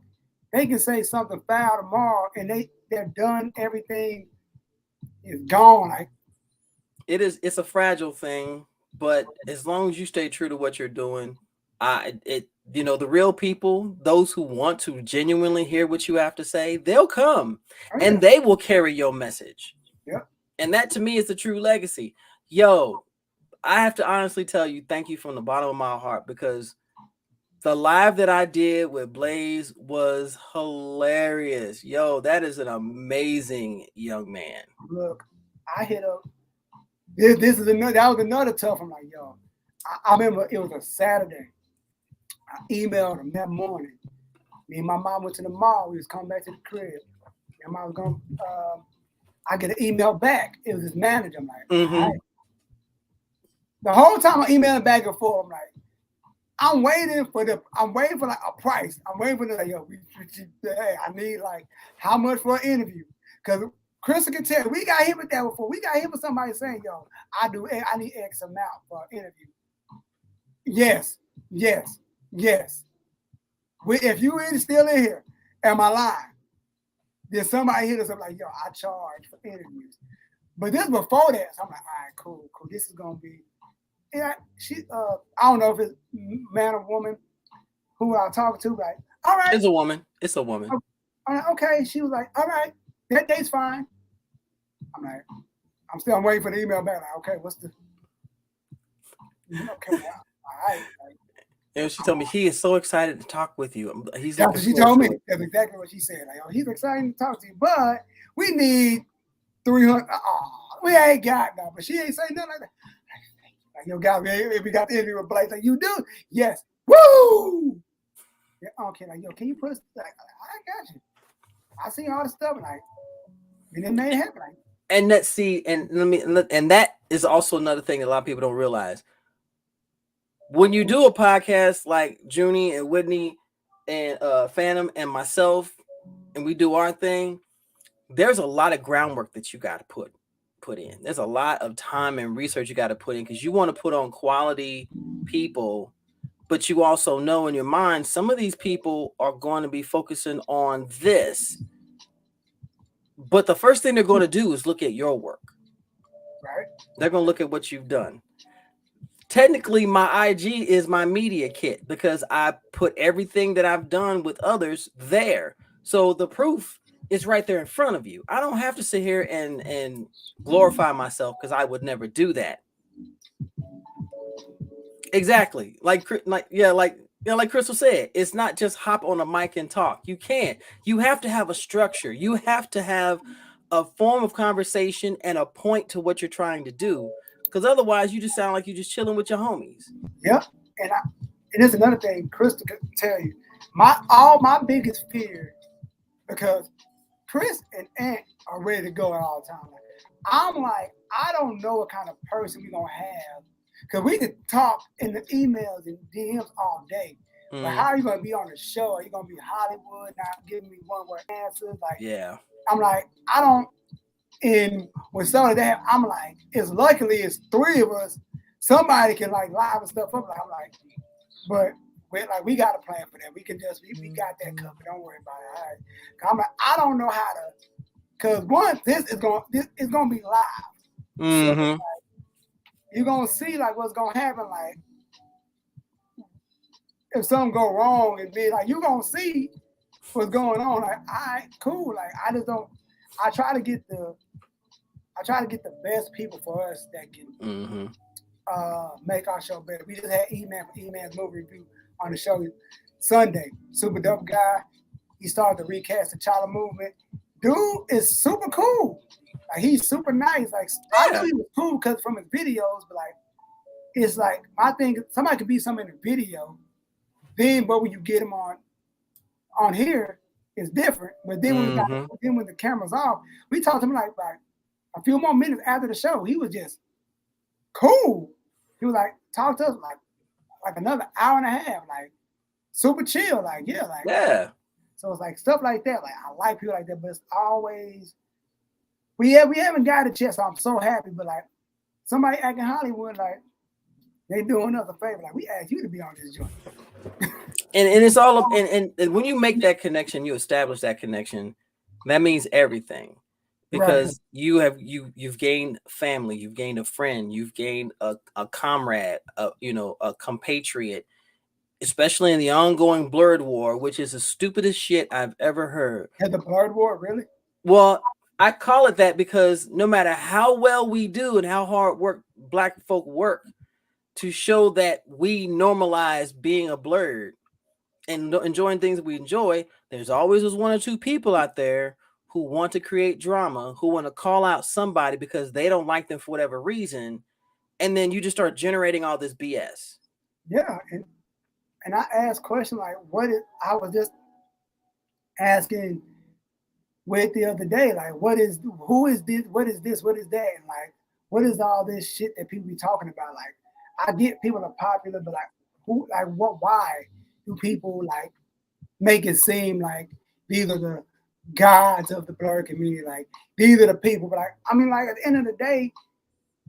they can say something foul tomorrow, and they're done. Everything is gone. Like, It's a fragile thing, but as long as you stay true to what you're doing, the real people, those who want to genuinely hear what you have to say, they'll come and they will carry your message. Yeah. And that to me is the true legacy. Yo, I have to honestly tell you, thank you from the bottom of my heart, because the live that I did with Blaze was hilarious. Yo, that is an amazing young man. Look, I hit up. This is another. That was another tough. I'm like, yo. I remember it was a Saturday. I emailed him that morning. Me and my mom went to the mall. We was coming back to the crib. And I was going. I get an email back. It was his manager. I'm like, all right. The whole time I'm emailing back and forth. I'm like, I'm waiting for like a price. I'm waiting for the, like, yo, hey, I need like how much for an interview? Because Crystal can tell, we got hit with that before. We got hit with somebody saying, yo, I need X amount for an interview. Yes. If you still in here, am I lying? Then somebody hit us up like, yo, I charge for interviews. But this before that, so I'm like, all right, cool. This is gonna be. Yeah, I don't know if it's man or woman who I talk to, like, all right. It's a woman. Okay. She was like, all right, that date's fine. I'm like, I'm waiting for the email back. Like, okay, what's the okay, all right. And she told me he is so excited to talk with you. That's what she told me. That's exactly what she said. Like, oh, he's excited to talk to you, but we need 300. We ain't got that. But she ain't saying nothing like that. Like, yo, guys, if we got the interview with Blake, like, you do? Yes. Woo! Yeah, okay, like, yo, can you put us, like, I got you. I see all the stuff, like, and it made it happen. Like, and that is also another thing that a lot of people don't realize. When you do a podcast like Junie and Whitney and Phantom and myself, and we do our thing, there's a lot of groundwork that you got to put in. There's a lot of time and research you got to put in, because you want to put on quality people, but you also know in your mind some of these people are going to be focusing on this. But the first thing they're going to do is look at your work. Right. They're going to look at what you've done. Technically, my IG is my media kit, because I put everything that I've done with others there. So the proof is right there in front of you. I don't have to sit here and glorify myself, because I would never do that. Exactly. Like Crystal said, it's not just hop on a mic and talk. You can't. You have to have a structure. You have to have a form of conversation and a point to what you're trying to do, because otherwise you just sound like you're just chilling with your homies. Yep. And there's another thing Crystal could tell you. My biggest fear, because Chris and Ant are ready to go at all times. I'm like, I don't know what kind of person we're gonna have, because we could talk in the emails and DMs all day. Mm. But how are you gonna be on the show? Are you gonna be Hollywood, not giving me one-word answers? Like, yeah. I'm like, I don't. And when some of that, I'm like, it's luckily it's three of us. Somebody can like live and stuff up. I'm like, but we got a plan for that. We can just we got that covered. Don't worry about it. All right. I'm like, I don't know how to, because one, this is gonna be live. Mm-hmm. So, like, you're gonna see like what's gonna happen. Like, if something go wrong, and be like, you're gonna see what's going on. Like, all right, cool. Like, I just don't. I try to get the best people for us that can make our show better. We just had E-Man from E-Man's movie review on the show Sunday. Super dope guy. he started to recast the T'Challa movement. Dude is super cool. Like he's super nice. Like I knew he was cool because from his videos, but like it's like my thing. Somebody could be something in the video, then but when you get him on here, it's different. But then when the camera's off, we talked to him like a few more minutes after the show. He was just cool. He was like talk to us like another hour and a half, like super chill, like yeah. So it's like stuff like that. Like I like people like that, but it's always we haven't got it yet. So I'm so happy. But like somebody acting Hollywood, like they doing us a favor. Like we asked you to be on this joint. And it's all and when you make that connection, you establish that connection. That means everything. Because you've gained family, you've gained a friend, you've gained a comrade, a compatriot, especially in the ongoing Blerd War, which is the stupidest shit I've ever heard. Had the Blerd War, really? Well, I call it that because no matter how well we do and how hard Black folk work to show that we normalize being a blerd and enjoying things that we enjoy, there's always those one or two people out there who want to create drama, who want to call out somebody because they don't like them for whatever reason, and then you just start generating all this BS. Yeah, and I asked questions like, I was just asking Wade the other day, like, who is this, what is this, what is that, and like, what is all this shit that people be talking about? Like, I get people are popular, but like, why do people like make it seem like these are the gods of the blerd community, like these are the people? But like, I mean, like at the end of the day,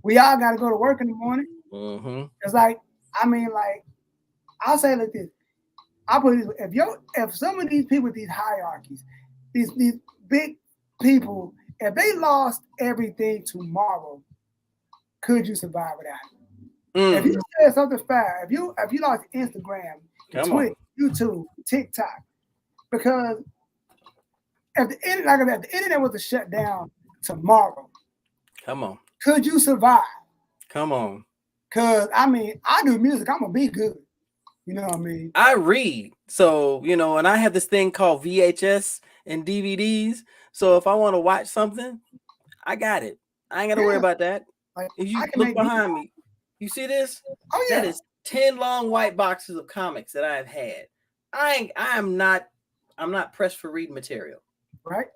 we all got to go to work in the morning. It's like, I mean, like I'll say like this. I put it this way: if some of these people with these hierarchies, these big people, if they lost everything tomorrow, could you survive without it? If you said something fast, if you lost Instagram, Twitter, YouTube, TikTok, because if the internet was to shut down tomorrow, could you survive? Come on. Cause I mean, I do music. I'm gonna be good. You know what I mean? I read, so and I have this thing called VHS and DVDs. So if I want to watch something, I got it. I ain't got to worry about that. Like, if you look behind me, you see this? Oh yeah. That is 10 long white boxes of comics that I've had. I'm not pressed for reading material. Right.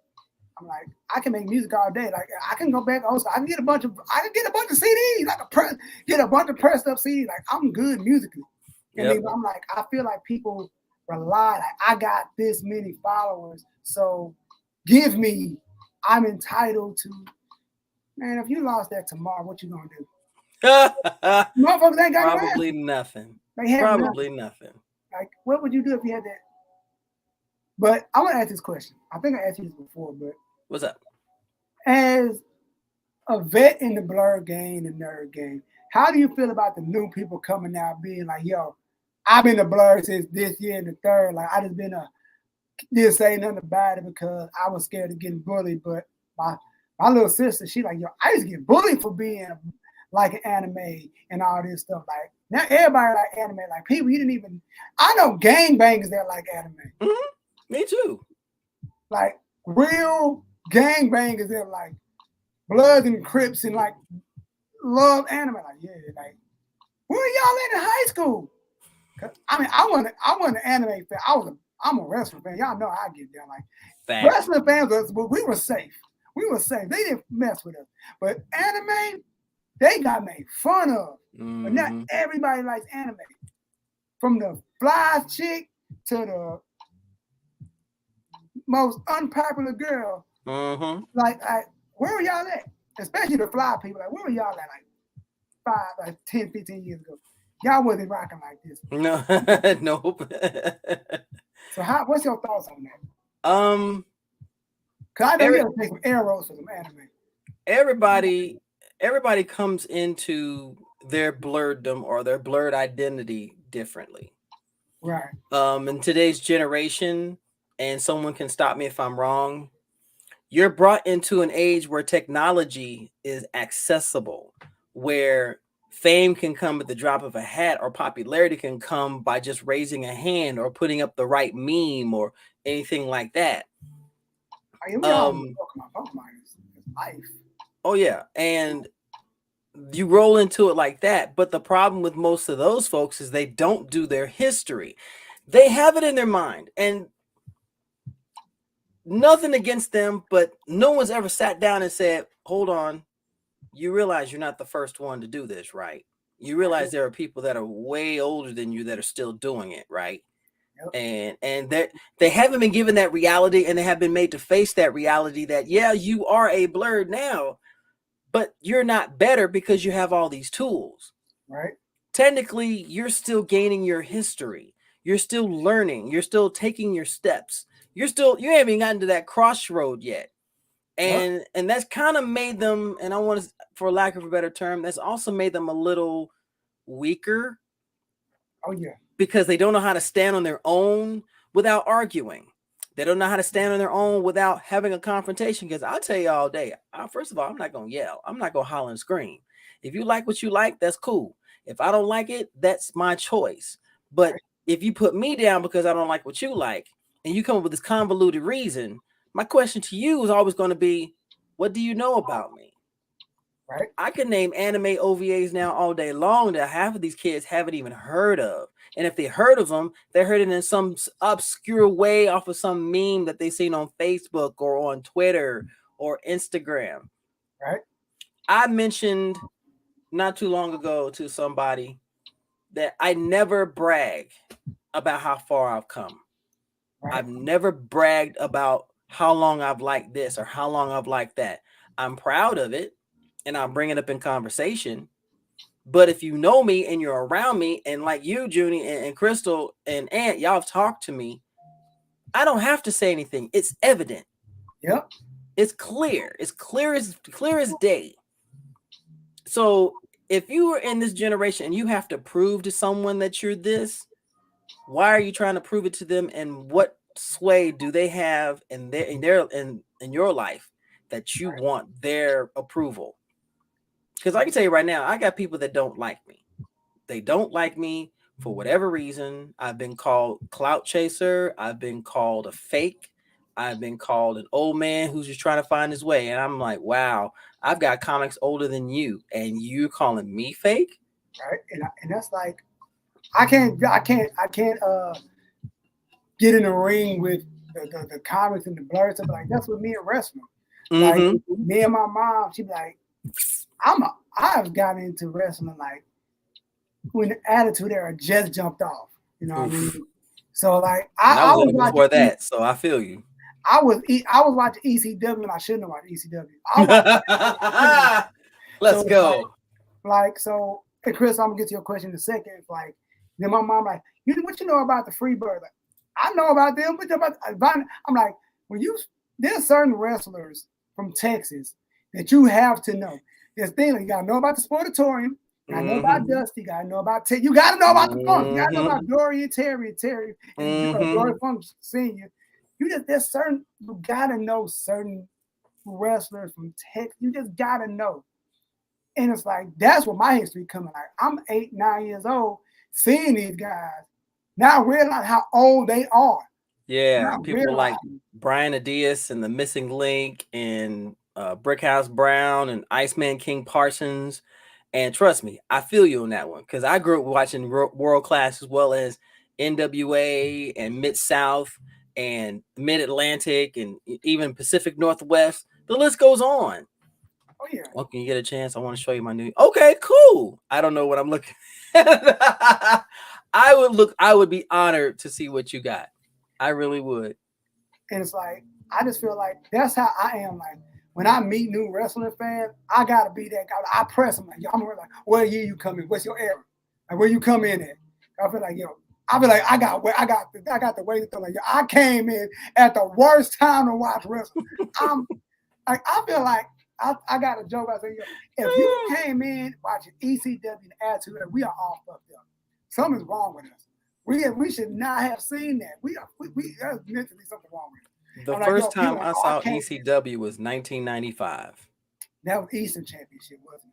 I'm like, I can make music all day. Like I can go back also. I can get a bunch of CDs. I can get a bunch of pressed up CDs. Like I'm good musically. And then I'm like, I feel like people rely, like I got this many followers, so give me, I'm entitled to. Man, if you lost that tomorrow, what you gonna do? Motherfuckers ain't got probably nothing. Nothing. Like, what would you do if you had that? But I want to ask this question. I think I asked you this before, but what's up? As a vet in the blerd game, the nerd game, how do you feel about the new people coming out being like, yo, I've been a blerd since this year and the third. Like I just been didn't say nothing about it because I was scared of getting bullied. But my little sister, she like, yo, I used to get bullied for being like an anime and all this stuff. Like now everybody like anime. Like people you didn't even. I know gangbangers that like anime. Mm-hmm. Me too. Like real gangbangers that like Bloods and Crips and like love anime. Like yeah, like where y'all in high school? I mean, I wasn't an anime fan. I'm a wrestling fan. Y'all know I get down. Like wrestling fans, but we were safe. They didn't mess with us. But anime, they got made fun of. But not everybody likes anime. From the fly chick to the most unpopular girl. Like where were y'all at? Especially the fly people. Like where were y'all at? Like 10, 15 years ago. Y'all wasn't rocking like this. No, nope. So what's your thoughts on that? Cause I know you gotta take some arrows for some anime. Everybody comes into their blerdom or their blerd identity differently. Right. In today's generation, and someone can stop me if I'm wrong, you're brought into an age where technology is accessible, where fame can come at the drop of a hat, or popularity can come by just raising a hand or putting up the right meme or anything like that. I mean, we all Pokemon is life. Oh yeah, and you roll into it like that. But the problem with most of those folks is they don't do their history. They have it in their mind, and nothing against them, but no one's ever sat down and said, hold on, you realize you're not the first one to do this, right? You realize there are people that are way older than you that are still doing it, right? Yep. And they haven't been given that reality, and they have been made to face that reality that, yeah, you are a blerd now, but you're not better because you have all these tools. Right. Technically, you're still gaining your history. You're still learning. You're still taking your steps. You haven't gotten to that crossroad yet. And that's kind of made them, and I want to, for lack of a better term, that's also made them a little weaker. Oh yeah. Because they don't know how to stand on their own without arguing. They don't know how to stand on their own without having a confrontation. Because I'll tell you all day, first of all, I'm not going to yell. I'm not going to holler and scream. If you like what you like, that's cool. If I don't like it, that's my choice. But if you put me down because I don't like what you like, and you come up with this convoluted reason, my question to you is always going to be, what do you know about me? Right. I can name anime OVAs now all day long that half of these kids haven't even heard of. And if they heard of them, they heard it in some obscure way off of some meme that they seen on Facebook or on Twitter or Instagram. Right. I mentioned not too long ago to somebody that I never brag about how far I've come. Right. I've never bragged about how long I've liked this or how long I've liked that. I'm proud of it, and I'll bring it up in conversation. But if you know me and you're around me, and like you, Junie, and Crystal and Ant, y'all have talked to me, I don't have to say anything. It's evident. Yep. It's clear. It's clear as day. So if you are in this generation and you have to prove to someone that you're this, why are you trying to prove it to them? And what sway do they have in your life that you want their approval? Because I can tell you right now, I got people that don't like me. They don't like me for whatever reason. I've been called clout chaser. I've been called a fake. I've been called an old man who's just trying to find his way. And I'm like, wow, I've got comics older than you, and you're calling me fake? Right. And that's like, I can't get in the ring with the comics and the blurs. Like, that's with me and wrestling. Like me and my mom, she'd be like, I've gotten into wrestling like when the Attitude Era just jumped off. You know what I mean? So like I was before that, so I feel you. I was watching ECW and I shouldn't have watched ECW. Let's go. Like so, hey Chris, I'm gonna get to your question in a second. It's like then my mom like, what you know about the Freebird? Like, I know about them, but I'm like, there's certain wrestlers from Texas that you have to know. There's things like you gotta know about the Sportatorium. You gotta know about Dusty. You gotta know about Ted. You gotta know about the Funk. You gotta know about Dory and Terry, and Dory Funk Senior. You gotta know certain wrestlers from Texas. You just gotta know. And it's like that's where my history coming. Like I'm 8, 9 years old, seeing these guys. Now I realize how old they are. Yeah, people like Brian Adias and the Missing Link and Brickhouse Brown and Iceman King Parsons. And trust me, I feel you on that one because I grew up watching World Class as well as NWA and Mid-South and Mid-Atlantic and even Pacific Northwest. The list goes on. Oh, yeah. Well, can you get a chance? I want to show you my new. Okay, cool. I don't know what I'm looking at. I would be honored to see what you got. I really would. And it's like, I just feel like that's how I am. Like, when I meet new wrestling fans, I gotta be that guy. I press them like, yo, I'm like, what year you come in? What's your era? Like, where you come in at? I feel like, I got the way to throw. Like, yo, I came in at the worst time to watch wrestling. I feel like I got a joke. I say, yo, if you came in watching ECW and Attitude, we are all fucked up. Something's wrong with us. We should not have seen that. There's mentally something wrong with us. The first time I saw ECW was 1995. That was Eastern Championship, wasn't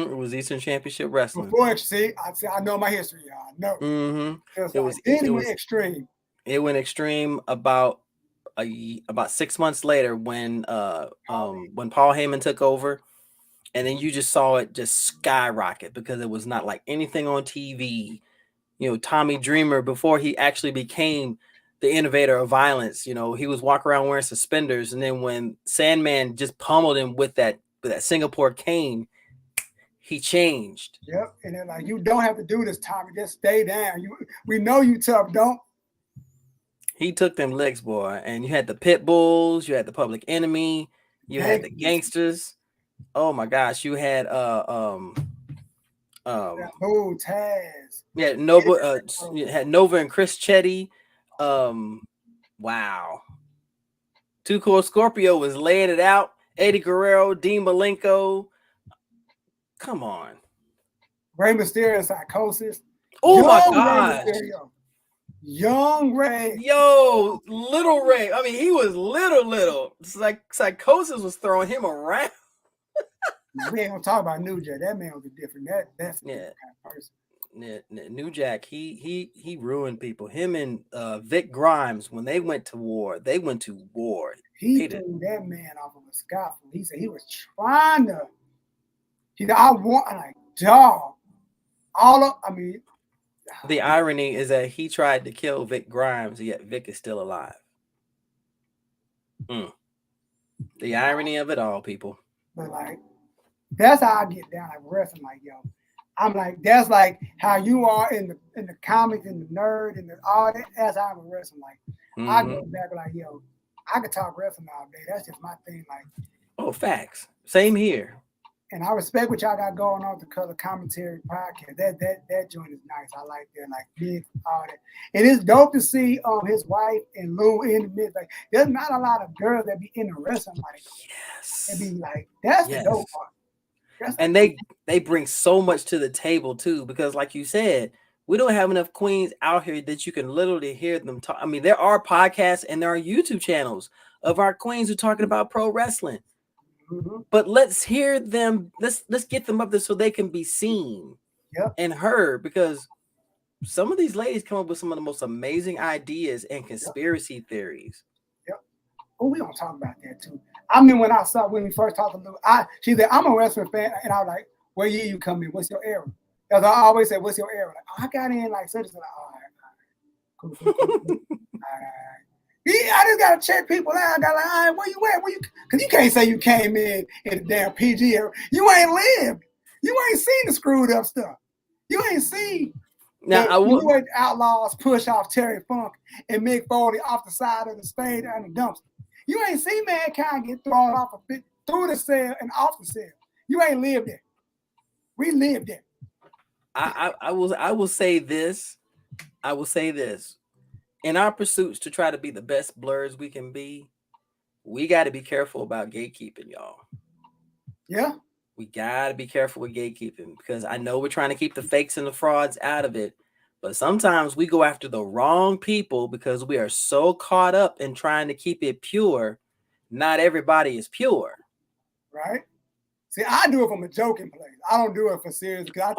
it? It was Eastern Championship Wrestling. Before, I know my history, y'all. I know. It was Extreme. It went extreme about 6 months later when Paul Heyman took over, and then you just saw it just skyrocket because it was not like anything on TV. You know, Tommy Dreamer, before he actually became the innovator of violence, you know, he was walking around wearing suspenders, and then when Sandman just pummeled him with that Singapore cane, he changed. Yep, and they're like, you don't have to do this, Tommy. Just stay down. We know you tough. Don't. He took them licks, boy. And you had the pit bulls, you had the Public Enemy, you had the gangsters. Oh my gosh, you had Taz. Yeah, Nova. You had Nova and Chris Chetty. Wow. Too Cool Scorpio was laying it out. Eddie Guerrero, Dean Malenko. Come on. Rey Mysterio, Psychosis. Oh my gosh. Young Ray. Yo, little Ray. I mean, he was little. It's like Psychosis was throwing him around. We ain't gonna talk about New Jack. That man was a different. That's a different kind of person. New Jack, he ruined people. Him and Vic Grimes, when they went to war, He threw that man off of a scaffold. He said he was trying to. He said, I'm like, dog. The irony is that he tried to kill Vic Grimes, yet Vic is still alive. The irony of it all, people. But like, that's how I get down like wrestling. Like, yo, I'm like, that's like how you are in the comics and the nerd and all that. That's how I'm wrestling. Like, I go back like, yo, I could talk wrestling all day. That's just my thing. Like, oh, facts. Same here. And I respect what y'all got going on the Color Commentary podcast. That joint is nice. I like that, like big all that. And it's dope to see his wife and Lou in the mid. Like, there's not a lot of girls that be in the wrestling like yes. And be like, that's the dope part. And they bring so much to the table too, because like you said, we don't have enough queens out here that you can literally hear them talk. I mean, there are podcasts and there are YouTube channels of our queens who are talking about pro wrestling. But let's hear them. Let's get them up there so they can be seen and heard, because some of these ladies come up with some of the most amazing ideas and conspiracy theories. Yep. Oh, we don't talk about that too. I mean, when we first talked to Lou, she said, I'm a wrestling fan, and I was like, what year you come in? What's your era? As I always say, what's your era? Like, I got in like such and such. All right. Cool. All right. Yeah, I just gotta check people out. I got like, all right, where you at? Because you can't say you came in the damn PG era. You ain't lived. You ain't seen the screwed up stuff. You ain't seen the Outlaws push off Terry Funk and Mick Foley off the side of the stage and the dumpster. You ain't seen Mankind get thrown off through the cell and off the cell. You ain't lived it. We lived it. I will say this. In our pursuits to try to be the best blurs we can be, we got to be careful about gatekeeping, y'all. Yeah. We got to be careful with gatekeeping, because I know we're trying to keep the fakes and the frauds out of it, but sometimes we go after the wrong people because we are so caught up in trying to keep it pure. Not everybody is pure. Right. See, I do it from a joking place. I don't do it for serious. Right.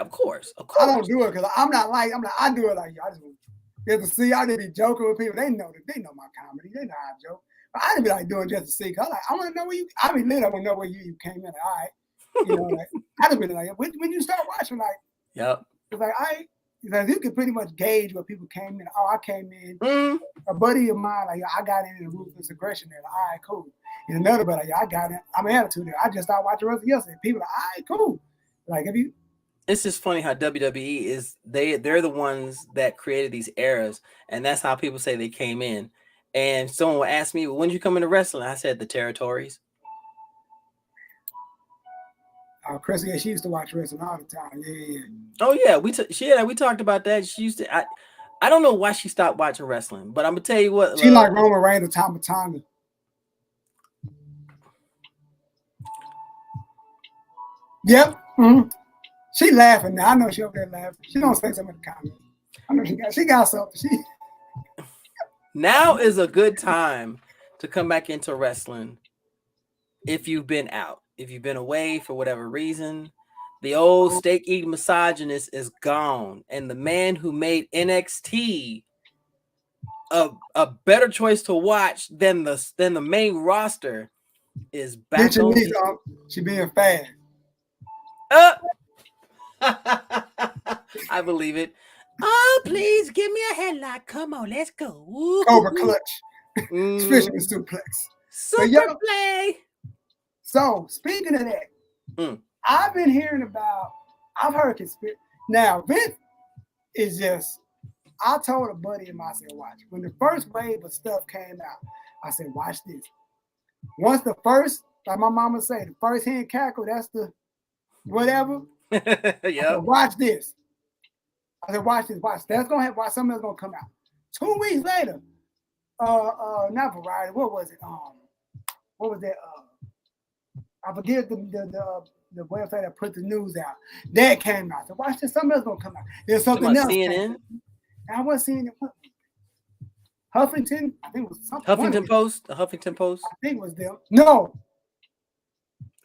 Of course. I don't do it because I do it like, I just to see, I just be joking with people. They know my comedy. They know how I joke. But I didn't be like doing just to see. Cause I want to know where you. I mean, literally, I want to know where you came in. Like, all right, you know, like I just been like when you start watching, like, yep. It's like because you can pretty much gauge where people came in. Oh, I came in. A buddy of mine, like, I got in the ruthless aggression there. Like, all right, cool. And another buddy, like, I got in. I'm an attitude there. I just started watching wrestling yesterday. People like, all right, cool. Like, if you. It's just funny how WWE is, they're the ones that created these eras, and that's how people say they came in. And someone will ask me, when did you come into wrestling? I said the territories. Chris, she used to watch wrestling all the time. Yeah. Oh yeah, we talked about that. She used to. I don't know why she stopped watching wrestling, but I'm gonna tell you what. She like Roman Reigns or Tama Tonga. Yep. Mm-hmm. She laughing now. I know she over there laughing. She don't say something in the comments. I know she got something. Now is a good time to come back into wrestling if you've been out. If you've been away for whatever reason, the old steak-eating misogynist is gone. And the man who made NXT a better choice to watch than the main roster is back Get your on. knees off. She being fast. I believe it. Oh, please give me a headlock. Come on, let's go. Ooh. Cobra clutch. Fisherman suplex. Super play. So speaking of that, I've been hearing about. I've heard conspiracy. Now Vince is just. I told a buddy of mine, I said, watch. When the first wave of stuff came out, I said, watch this. Once the first, like my mama say, the first hand cackle, that's the whatever. Yeah. Watch this. I said, watch this. Watch. That's gonna have. Watch something else gonna come out. 2 weeks later, not Variety. What was it? What was that? I forget the website that put the news out. That came out. So watch this. Something else gonna come out. There's something else. CNN. I wasn't seeing it. Huffington, I think it was something. Huffington Post. The Huffington Post. I think it was them. No.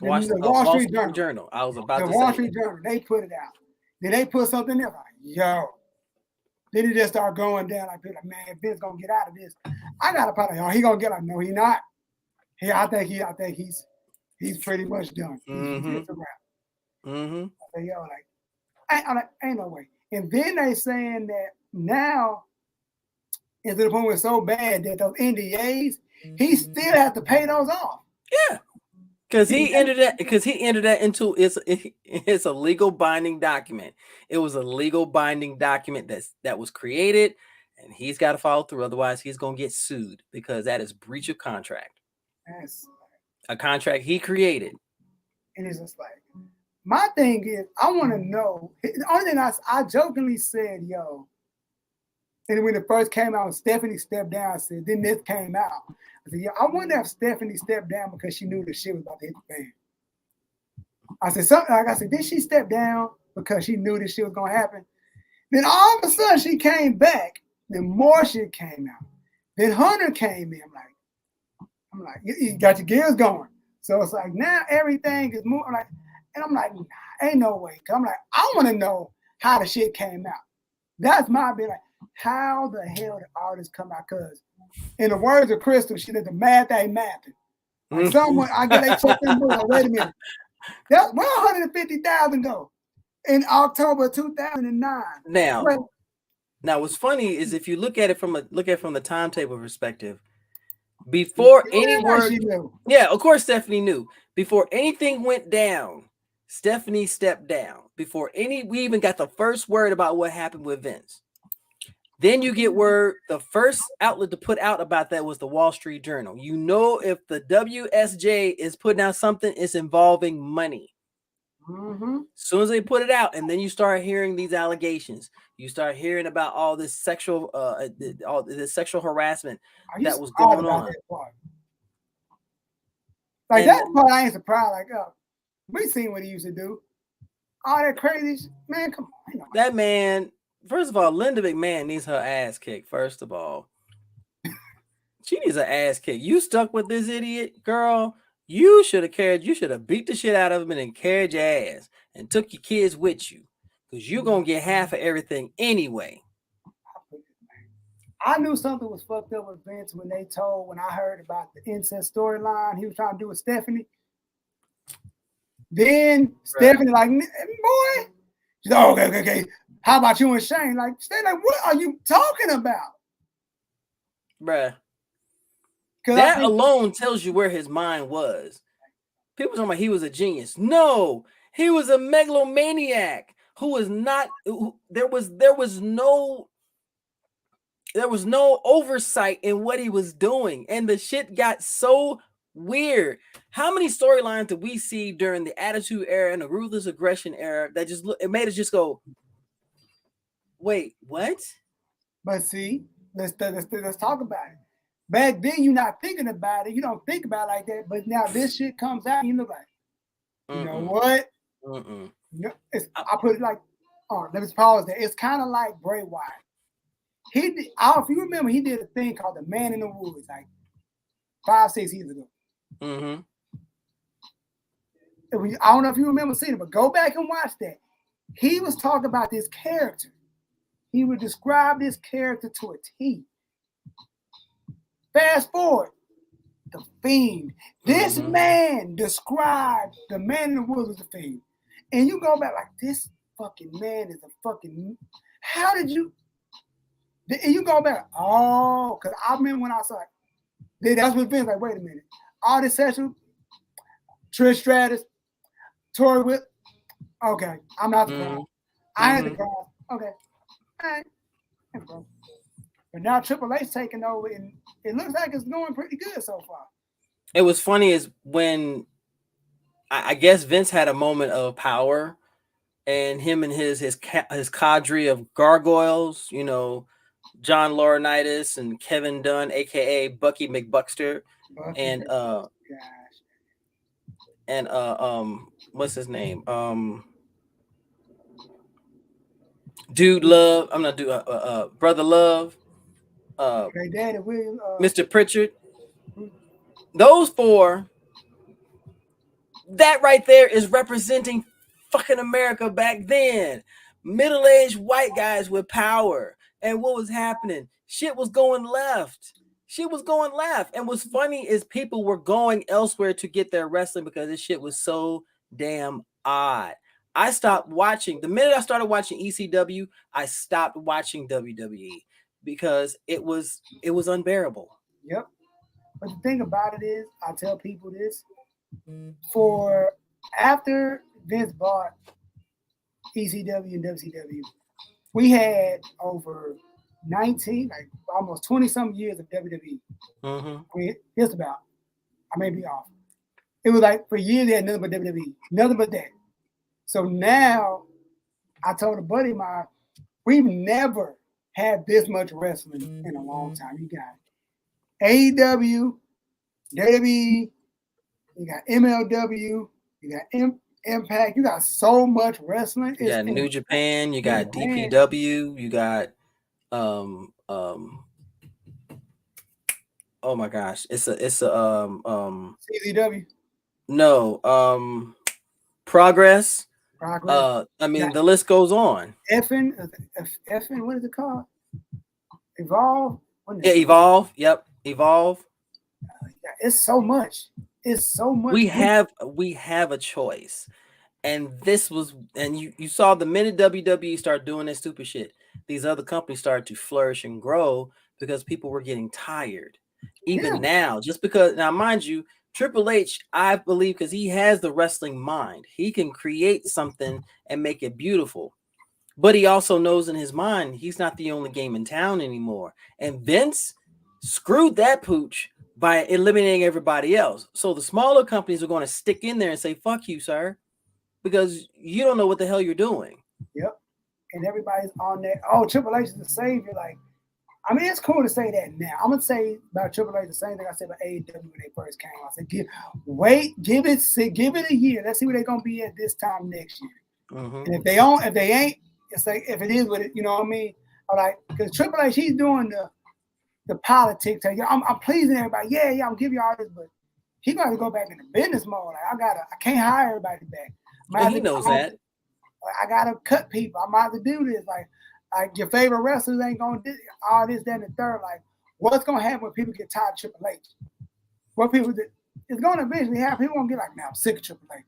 Watch the Wall Street Journal. I was about to say. The Wall Street Journal. They put it out. Then they put something else. Like, yo. Then it just start going down. Like, man, Vince gonna get out of this. I got a problem. Oh, he gonna get out. No, he not. I think he's pretty much done. He's around. I say, yo, like, ain't no way. And then they saying that now, it's to the point where it's so bad that those NDAs, he still has to pay those off. Yeah, because he entered that into it's a legal binding document. It was a legal binding document that was created, and he's got to follow through. Otherwise, he's gonna get sued because that is breach of contract. That's a contract he created. And it's just like, my thing is, I want to know. The only thing I jokingly said, yo, and when it first came out, Stephanie stepped down. I said, then this came out. I said, yeah, I wonder if Stephanie stepped down because she knew the shit was about to hit the fan. I said, something like I said, did she step down because she knew this shit was gonna happen? Then all of a sudden she came back. Then more shit came out. Then Hunter came in. I'm like, you got your gears going. So it's like now everything is moving. And I'm like, nah, ain't no way. I'm like, I want to know how the shit came out. That's my bit. Like, how the hell did all this come out? Because in the words of Crystal, she did the math ain't mathing. Like someone, I get they check them like, wait a minute. That's where 150,000 go in October 2009. Now what's funny is if you look at it from the timetable perspective, before any word, yeah, of course Stephanie knew. Before anything went down, Stephanie stepped down. Before we even got the first word about what happened with Vince. Then you get word, the first outlet to put out about that was the Wall Street Journal. You know, if the WSJ is putting out something, it's involving money. As soon as they put it out, and then you start hearing these allegations, you start hearing about all this sexual harassment that was going on. That part I ain't surprised. Like, we seen what he used to do. All that crazy, man. Come on, that man. First of all, Linda McMahon needs her ass kicked. First of all, she needs an ass kick. You stuck with this idiot, girl. You should have beat the shit out of him and then carried your ass and took your kids with you, because you're gonna get half of everything anyway. I knew something was fucked up with Vince when I heard about the incest storyline he was trying to do with Stephanie. Then Stephanie like, boy, she's like, okay. How about you and Shane? Like, what are you talking about? Bruh. That alone tells you where his mind was. People talking about he was a genius. No, he was a megalomaniac who was not. There was no oversight in what he was doing, and the shit got so weird. How many storylines did we see during the Attitude Era and the Ruthless Aggression Era that it made us just go, wait, what? But see, let's talk about it. Back then, you're not thinking about it. You don't think about it like that. But now this shit comes out, and you look like, you know what? I put it like, let me pause there. It's kind of like Bray Wyatt. If you remember, he did a thing called the Man in the Woods, like 5-6 years ago. I don't know if you remember seeing it, but go back and watch that. He was talking about this character. He would describe this character to a T. Fast forward, the Fiend. This man described the man in the woods as the Fiend. And you go back like, this fucking man is a fucking. How did you? And you go back, oh, because I remember when I saw it. That's what Vince like, wait a minute. All this sexual, Trish Stratus, Tori Whip. Okay, I'm not the crowd. I ain't the crowd. Okay. All right. But now Triple H taking over, and it looks like it's going pretty good so far. It was funny is when I guess Vince had a moment of power, and him and his cadre of gargoyles, you know, John Laurinaitis and Kevin Dunn, aka Bucky McBuckster, and what's his name? Dude Love. I'm not Brother Love. Daddy Williams, Mr. Pritchard. Those four. That right there is representing fucking America back then. Middle-aged white guys with power. And what was happening? Shit was going left. And what's funny is people were going elsewhere to get their wrestling because this shit was so damn odd. I stopped watching. The minute I started watching ECW, I stopped watching WWE because it was unbearable. Yep. But the thing about it is, I tell people this, for after Vince bought ECW and WCW, we had over 19, like almost 20-something years of WWE. Just about. I may be off. It was like for years they had nothing but WWE, nothing but that. So now, I told a buddy of mine, we've never had this much wrestling in a long time. You got AEW, WWE, you got MLW, you got Impact, you got so much wrestling. You got New Japan, you got DPW, you got oh my gosh, it's a CZW. No, Progress. I mean, the list goes on. Effing, what is it called? Evolve. Yeah, Evolve. Yep, Evolve. It's so much. It's so much. We have a choice, and this was, and you saw the minute WWE started doing this stupid shit, these other companies started to flourish and grow because people were getting tired. Even now, just because now, mind you, Triple H, I believe, because he has the wrestling mind, he can create something and make it beautiful. But he also knows in his mind he's not the only game in town anymore. And Vince screwed that pooch by eliminating everybody else. So the smaller companies are going to stick in there and say, fuck you, sir, because you don't know what the hell you're doing. Yep. And everybody's on that. Oh, Triple H is the savior. Like, I mean, it's cool to say that now. I'm going to say about Triple H the same thing I said about AEW when they first came. I said, give it a year. Let's see where they're going to be at this time next year. And if they ain't, it's like, if it is what it, you know what I mean? All right, because Triple H, he's doing the politics. Like, I'm pleasing everybody. Yeah, I'm giving you all this, but he got to go back into business mode. Like, I can't hire everybody back. And he knows that. I gotta cut people. I might have to do this. Like your favorite wrestlers ain't gonna do all this, that, and the third. Like, what's gonna happen when people get tired of Triple H? What people do? It's gonna eventually happen. People gonna get like, now I'm sick of Triple H.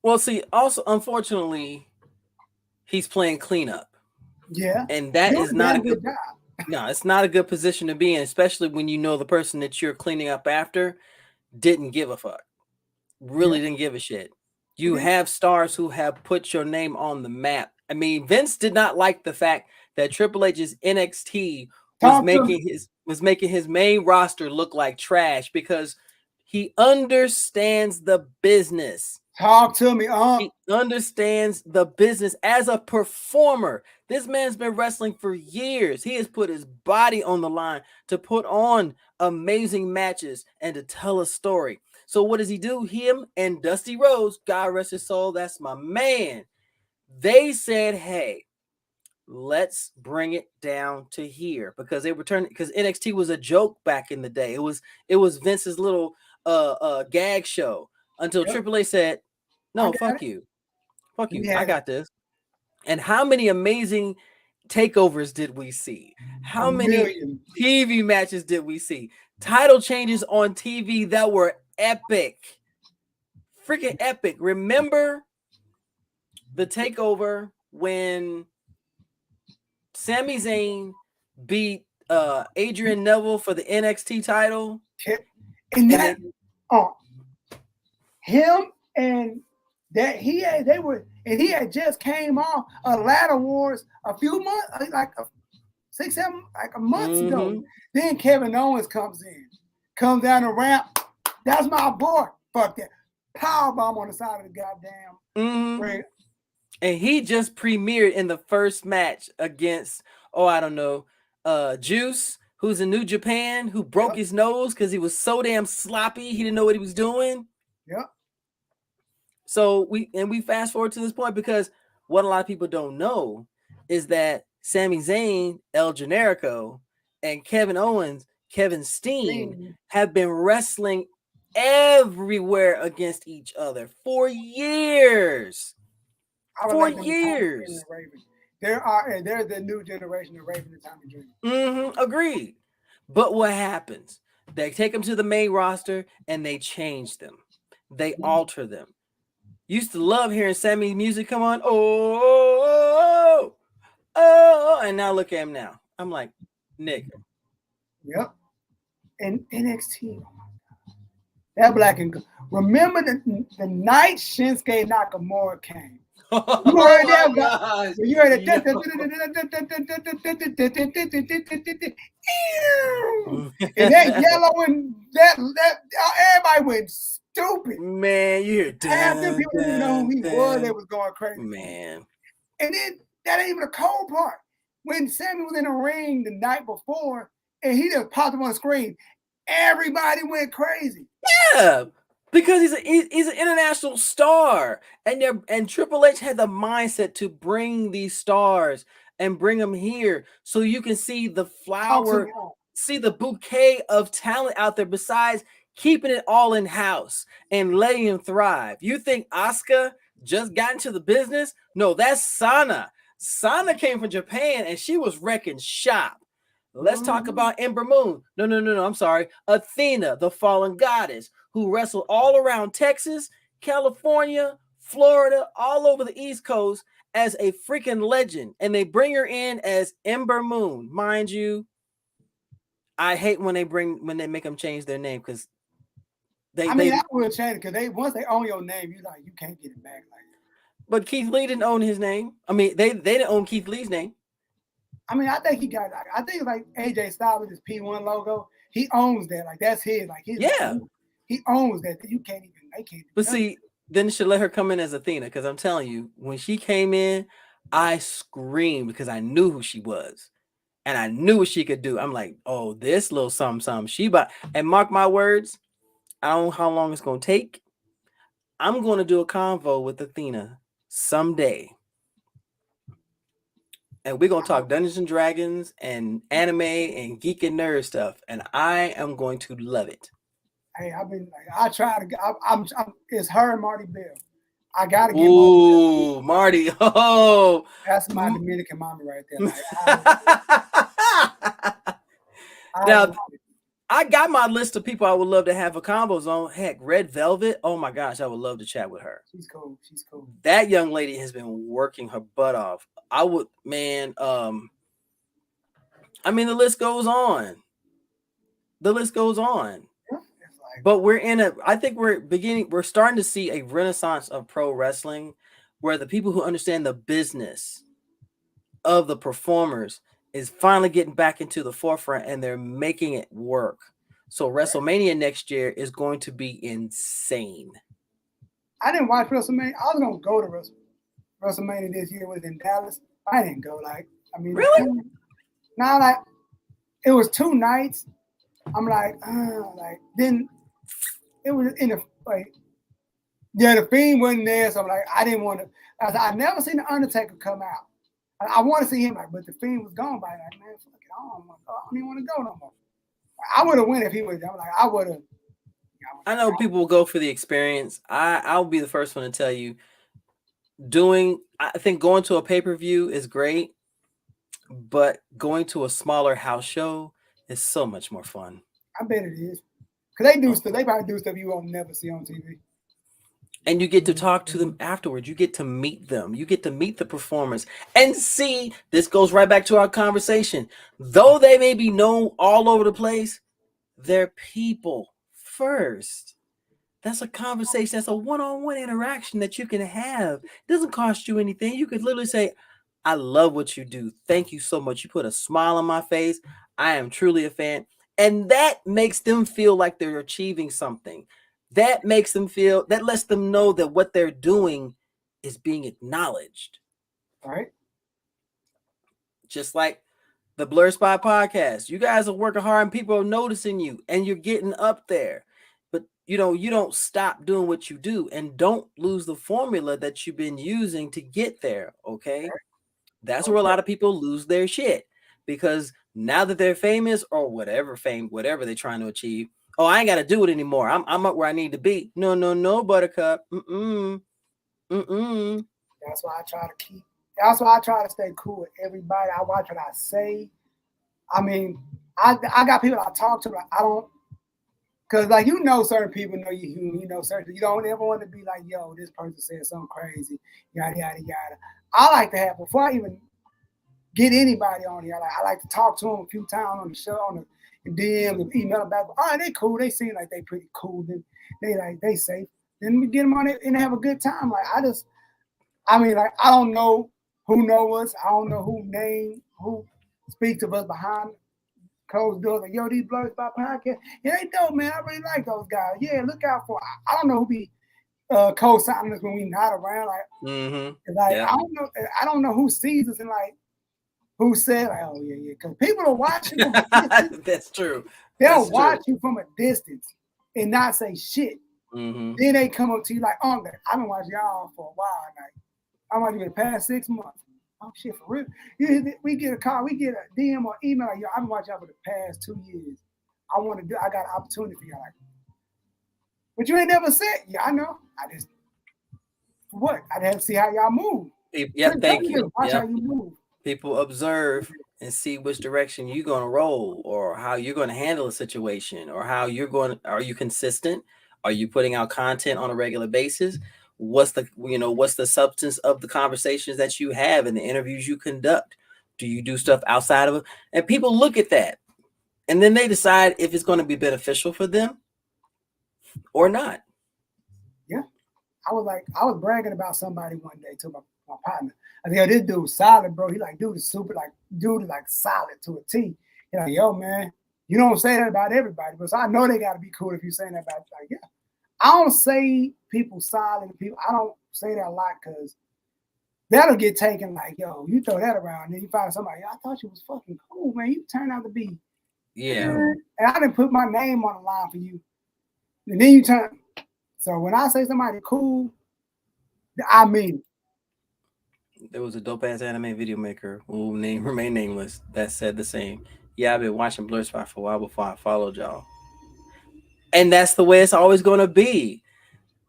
Well, see, also, unfortunately, he's playing cleanup. Yeah. And that is not a good job. No, it's not a good position to be in, especially when you know the person that you're cleaning up after didn't give a fuck. Really didn't give a shit. You have stars who have put your name on the map. I mean, Vince did not like the fact that Triple H's NXT was making his main roster look like trash because he understands the business. Talk to me. He understands the business as a performer. This man's been wrestling for years. He has put his body on the line to put on amazing matches and to tell a story. So what does he do? Him and Dusty Rhodes, God rest his soul, that's my man. They said, hey, let's bring it down to here because they were turning, because NXT was a joke back in the day. It was Vince's little gag show until Triple H said, no, fuck you. Fuck you. I got this. And how many amazing takeovers did we see? How many TV matches did we see? title changes on TV that were epic. Freaking epic. Remember the takeover when Sami Zayn beat Adrian Neville for the NXT title? And And that, then him and that he had just came off a ladder wars a few months, like a month ago. Then Kevin Owens comes down the ramp. That's my boy. Fuck that. Powerbomb on the side of the goddamn ring. And he just premiered in the first match against, I don't know, Juice, who's in New Japan, who broke his nose because he was so damn sloppy. He didn't know what he was doing. Yep. So we fast forward to this point because what a lot of people don't know is that Sami Zayn, El Generico, and Kevin Owens, Kevin Steen, have been wrestling everywhere against each other for years. For years. They're the new generation of Raven and Tommy Dreamer. Agreed. But what happens? They take them to the main roster and they change them. They alter them. Used to love hearing Sammy's music come on. And now look at him now. I'm like, nigga. Yep. And NXT. That black and remember the night Shinsuke Nakamura came. You heard that? You heard it. And that yellow and that everybody went stupid. Man, you hear half the people didn't know who he was. They was going crazy. Man. And then that ain't even the cold part. When Sammy was in the ring the night before and he just popped up on the screen, everybody went crazy. Yeah, because he's an international star, and Triple H had the mindset to bring these stars and bring them here so you can see the flower, see the bouquet of talent out there. Besides keeping it all in house and letting him thrive. You think Asuka just got into the business? No, that's Sana. Sana came from Japan and she was wrecking shop. Let's talk about Ember Moon. No. I'm sorry. Athena, the fallen goddess, who wrestled all around Texas, California, Florida, all over the East Coast as a freaking legend. And they bring her in as Ember Moon. Mind you, I hate when they make them change their name because I would change it because once they own your name, you can't get it back like that. But Keith Lee didn't own his name. I mean, they didn't own Keith Lee's name. I mean, I think he got. I think like AJ Styles with his P1 logo, he owns that. Like that's his. Like his. Yeah, he owns that. You can't even. They can't. But see, then you should let her come in as Athena because I'm telling you, when she came in, I screamed because I knew who she was, and I knew what she could do. I'm like, oh, this little something. She but and mark my words, I don't know how long it's gonna take. I'm gonna do a convo with Athena someday. And we're gonna talk Dungeons and Dragons and anime and geek and nerd stuff, and I am going to love it. Hey, I try to. It's her and Marty Bell. I gotta get. Ooh, Marty! Oh, that's my Dominican mommy right there. Now, I got my list of people I would love to have a combos on. Heck, Red Velvet. Oh my gosh, I would love to chat with her. She's cool. That young lady has been working her butt off. I would, man. I mean, the list goes on. But I think we're starting to see a renaissance of pro wrestling where the people who understand the business of the performers is finally getting back into the forefront and they're making it work. So WrestleMania next year is going to be insane. I didn't watch WrestleMania. I was going to go to WrestleMania this year. It was in Dallas. I didn't go. Really? Now, it was 2 nights. I'm then it was in the the Fiend wasn't there, so I'm like, I didn't want to. I never seen the Undertaker come out. I want to see him, but the Fiend was gone by that. Man, fuck it, I don't even want to go no more. I would have went if he was. I'm like, I would have. I know people will go for the experience. I'll be the first one to tell you. I think going to a pay-per-view is great, but going to a smaller house show is so much more fun. I bet it is. Because they do stuff. They probably do stuff you won't never see on TV. And you get to talk to them afterwards. You get to meet them. You get to meet the performers and see. This goes right back to our conversation. Though they may be known all over the place, they're people first. That's a conversation. That's a one-on-one interaction that you can have. It doesn't cost you anything. You could literally say, I love what you do. Thank you so much. You put a smile on my face. I am truly a fan. And that makes them feel like they're achieving something. That makes them feel, that lets them know that what they're doing is being acknowledged. All right. Just like the Blerd Spot podcast. You guys are working hard and people are noticing you and you're getting up there. But you don't stop doing what you do, and don't lose the formula that you've been using to get there. Okay. That's where a lot of people lose their shit, because now that they're famous or whatever they're trying to achieve. Oh, I ain't got to do it anymore. I'm up where I need to be. No, Buttercup. That's why That's why I try to stay cool with everybody. I watch what I say. I mean, I got people I talk to. I don't, because like certain people know you human. Certain you don't ever want to be like, yo, this person said something crazy, yada yada yada. I like to have, before I even get anybody on here, I like to talk to them a few times on the show, on the DM, and email them back. All right, they cool. They seem like they pretty cool. Then they safe. Then we get them on it and have a good time. I don't know who know us. I don't know who speaks to us behind closed doors. Like, yo, these Blerd Spot Podcast, yeah, they dope, man. I really like those guys. Yeah, look out for. I don't know who be co-signing us when we not around. I don't know who sees us and who said, like, oh yeah, because people are watching from a distance. That's true. They'll watch you from a distance and not say shit. Mm-hmm. Then they come up to you like, oh, I've been watching y'all for a while. I'm watching the past 6 months. Oh shit, for real. We get a call, we get a DM or email. Like, yo, I've been watching y'all for the past 2 years. I got an opportunity for y'all. But you ain't never said, yeah, I know. I'd have to see how y'all move. Yep, thank you. Watch how you move. People observe and see which direction you're going to roll, or how you're going to handle a situation, or are you consistent? Are you putting out content on a regular basis? What's the substance of the conversations that you have and the interviews you conduct? Do you do stuff outside of it? And people look at that, and then they decide if it's going to be beneficial for them or not. Yeah. I was bragging about somebody one day to my partner. I think, yo, this dude's solid, bro. He dude is super, dude is solid to a T. He's like, yo, man, you don't say that about everybody, but so I know they got to be cool if you're saying that about, yeah. I don't say people solid people. I don't say that a lot because that'll get taken like, yo, you throw that around and then you find somebody, I thought you was fucking cool, man. You turned out to be. Yeah. And I didn't put my name on the line for you. And then you turn. So when I say somebody cool, I mean it. There was a dope ass anime video maker who remain nameless that said the same. Yeah, I've been watching Blerd Spot for a while before I followed y'all. And that's the way it's always going to be.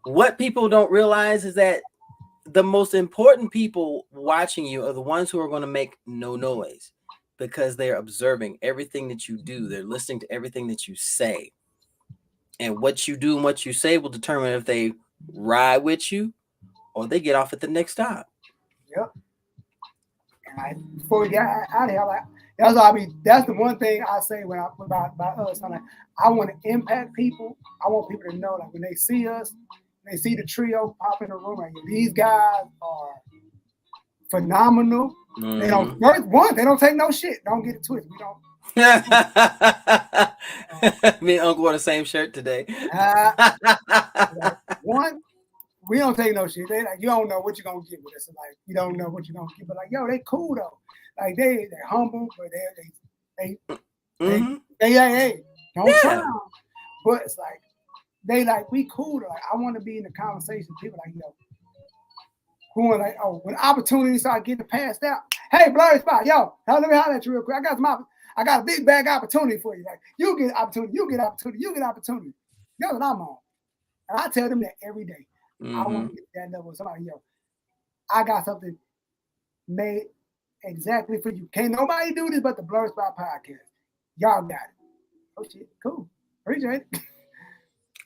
What people don't realize is that the most important people watching you are the ones who are going to make no noise, because they're observing everything that you do. They're listening to everything that you say. And what you do and what you say will determine if they ride with you or they get off at the next stop. Yep. And before we get out of here, that's the one thing I say about us. I want to impact people. I want people to know, when they see us, they see the trio pop in the room, these guys are phenomenal. Mm-hmm. They don't take no shit. Don't get it twisted. We don't. Me and Uncle wore the same shirt today. One, we don't take no shit. They you don't know what you're gonna get with us. You don't know what you're gonna get, but yo, they cool though. They're humble, but they don't frown. But it's they we cool. I want to be in the conversation. People yo, who are when opportunities start getting passed out. Hey, Blerd Spot, yo, let me holler at you real quick. I got a big bag opportunity for you. You get opportunity, you get opportunity, you get opportunity. That's what I'm on. And I tell them that every day. Mm-hmm. I want to get that level with somebody, yo. I got something made exactly for you. Can't nobody do this but the Blerd Spot Podcast. Y'all got it. Oh shit, cool. Appreciate it.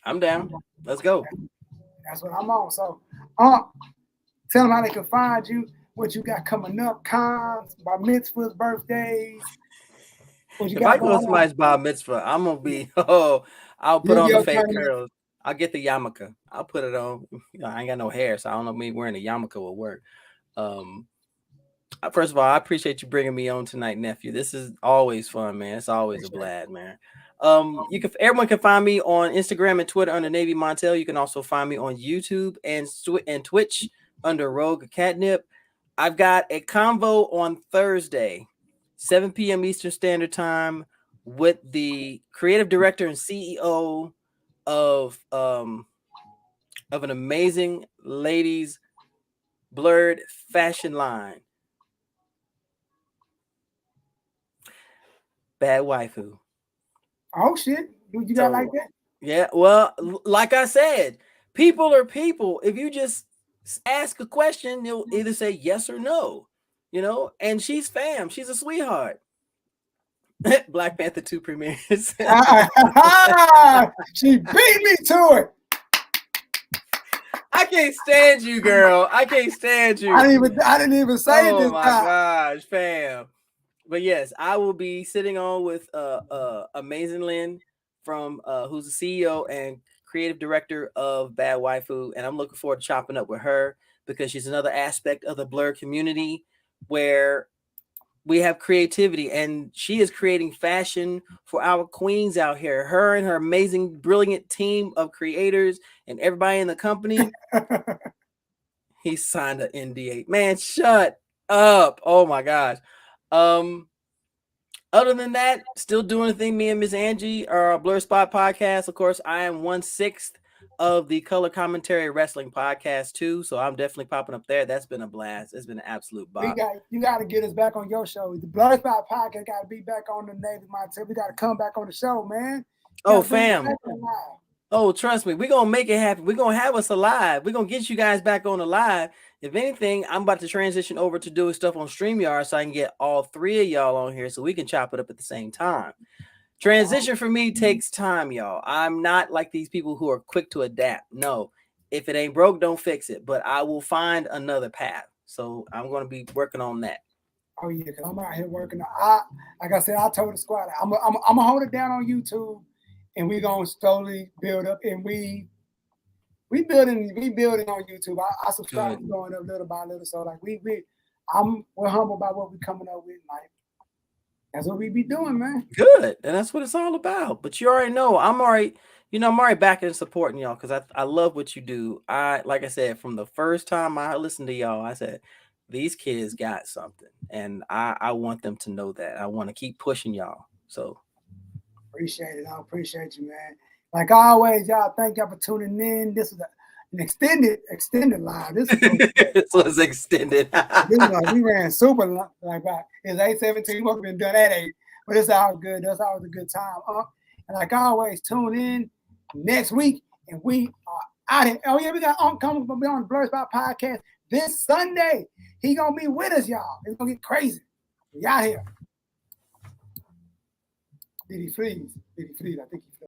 I'm down. Let's go. That's what I'm on. So, tell them how they can find you, what you got coming up, cons, bar mitzvahs, birthdays, what you If I got go to going on. somebody's bar mitzvah, I'm gonna be I'll put on the Yu-Gi-Oh fake tournament. curls. I'll get the yarmulke. I'll put it on. I ain't got no hair, so I don't know. Me wearing a yarmulke will work. First of all, I appreciate you bringing me on tonight, nephew. This is always fun, man. It's always a blast, man. Everyone can find me on Instagram and Twitter under NavyMontel. You can also find me on YouTube and Twitch under Rogue Catnip. I've got a convo on Thursday, 7 p.m. Eastern Standard Time, with the creative director and CEO of an amazing ladies blurred fashion line, Bad Waifu. Oh shit, you got like that? Yeah, well, like I said, people are people. If you just ask a question, they'll either say yes or no, and she's fam. She's a sweetheart. Black Panther 2 premieres. She beat me to it. I can't stand you, girl. I can't stand you. I didn't even say it this time. Oh my gosh, fam. But yes, I will be sitting on with Amazing Lynn from who's the CEO and creative director of Bad Waifu, and I'm looking forward to chopping up with her because she's another aspect of the blur community where we have creativity, and she is creating fashion for our queens out here. Her and her amazing, brilliant team of creators and everybody in the company. He signed an NDA. Man, shut up. Oh my gosh. Other than that, still doing the thing. Me and Miss Angie are Blerd Spot Podcast. Of course, I am 1/6 of the Color Commentary Wrestling Podcast too, so I'm definitely popping up there. That's been a blast. It's been an absolute bop. You got to get us back on your show. The Blerd Spot Podcast got to be back on the NavyMontel. We got to come back on the show, man. Oh, fam. Oh, trust me, we're going to make it happen. We're going to have us alive. We're going to get you guys back on the live. If anything, I'm about to transition over to doing stuff on StreamYard so I can get all three of y'all on here so we can chop it up at the same time. Transition for me takes time, y'all. I'm not like these people who are quick to adapt. No, if it ain't broke, don't fix it. But I will find another path. So I'm going to be working on that. Oh, yeah, because I'm out here working. Like I said, I told the squad, I'm going to hold it down on YouTube. And we're gonna slowly build up, and we building on YouTube. I subscribe to going up little by little. So like we're humble about what we're coming up with. Like that's what we be doing, man. Good, and that's what it's all about. But you already know I'm already backing and supporting y'all because I love what you do. Like I said, from the first time I listened to y'all, I said these kids got something, and I want them to know that. I want to keep pushing y'all. So. Appreciate it. I appreciate you, man. Like always, y'all, thank y'all for tuning in. This is an extended live. This was extended. We ran super long, like that. It's 8:17. We've been done at 8, but it's all good. That's always a good time. And like always, tune in next week, and we are out here. Oh yeah, we got coming to be on the Blerd Spot Podcast this Sunday. He gonna be with us, y'all. It's gonna get crazy. We out here. Did he freeze? I think he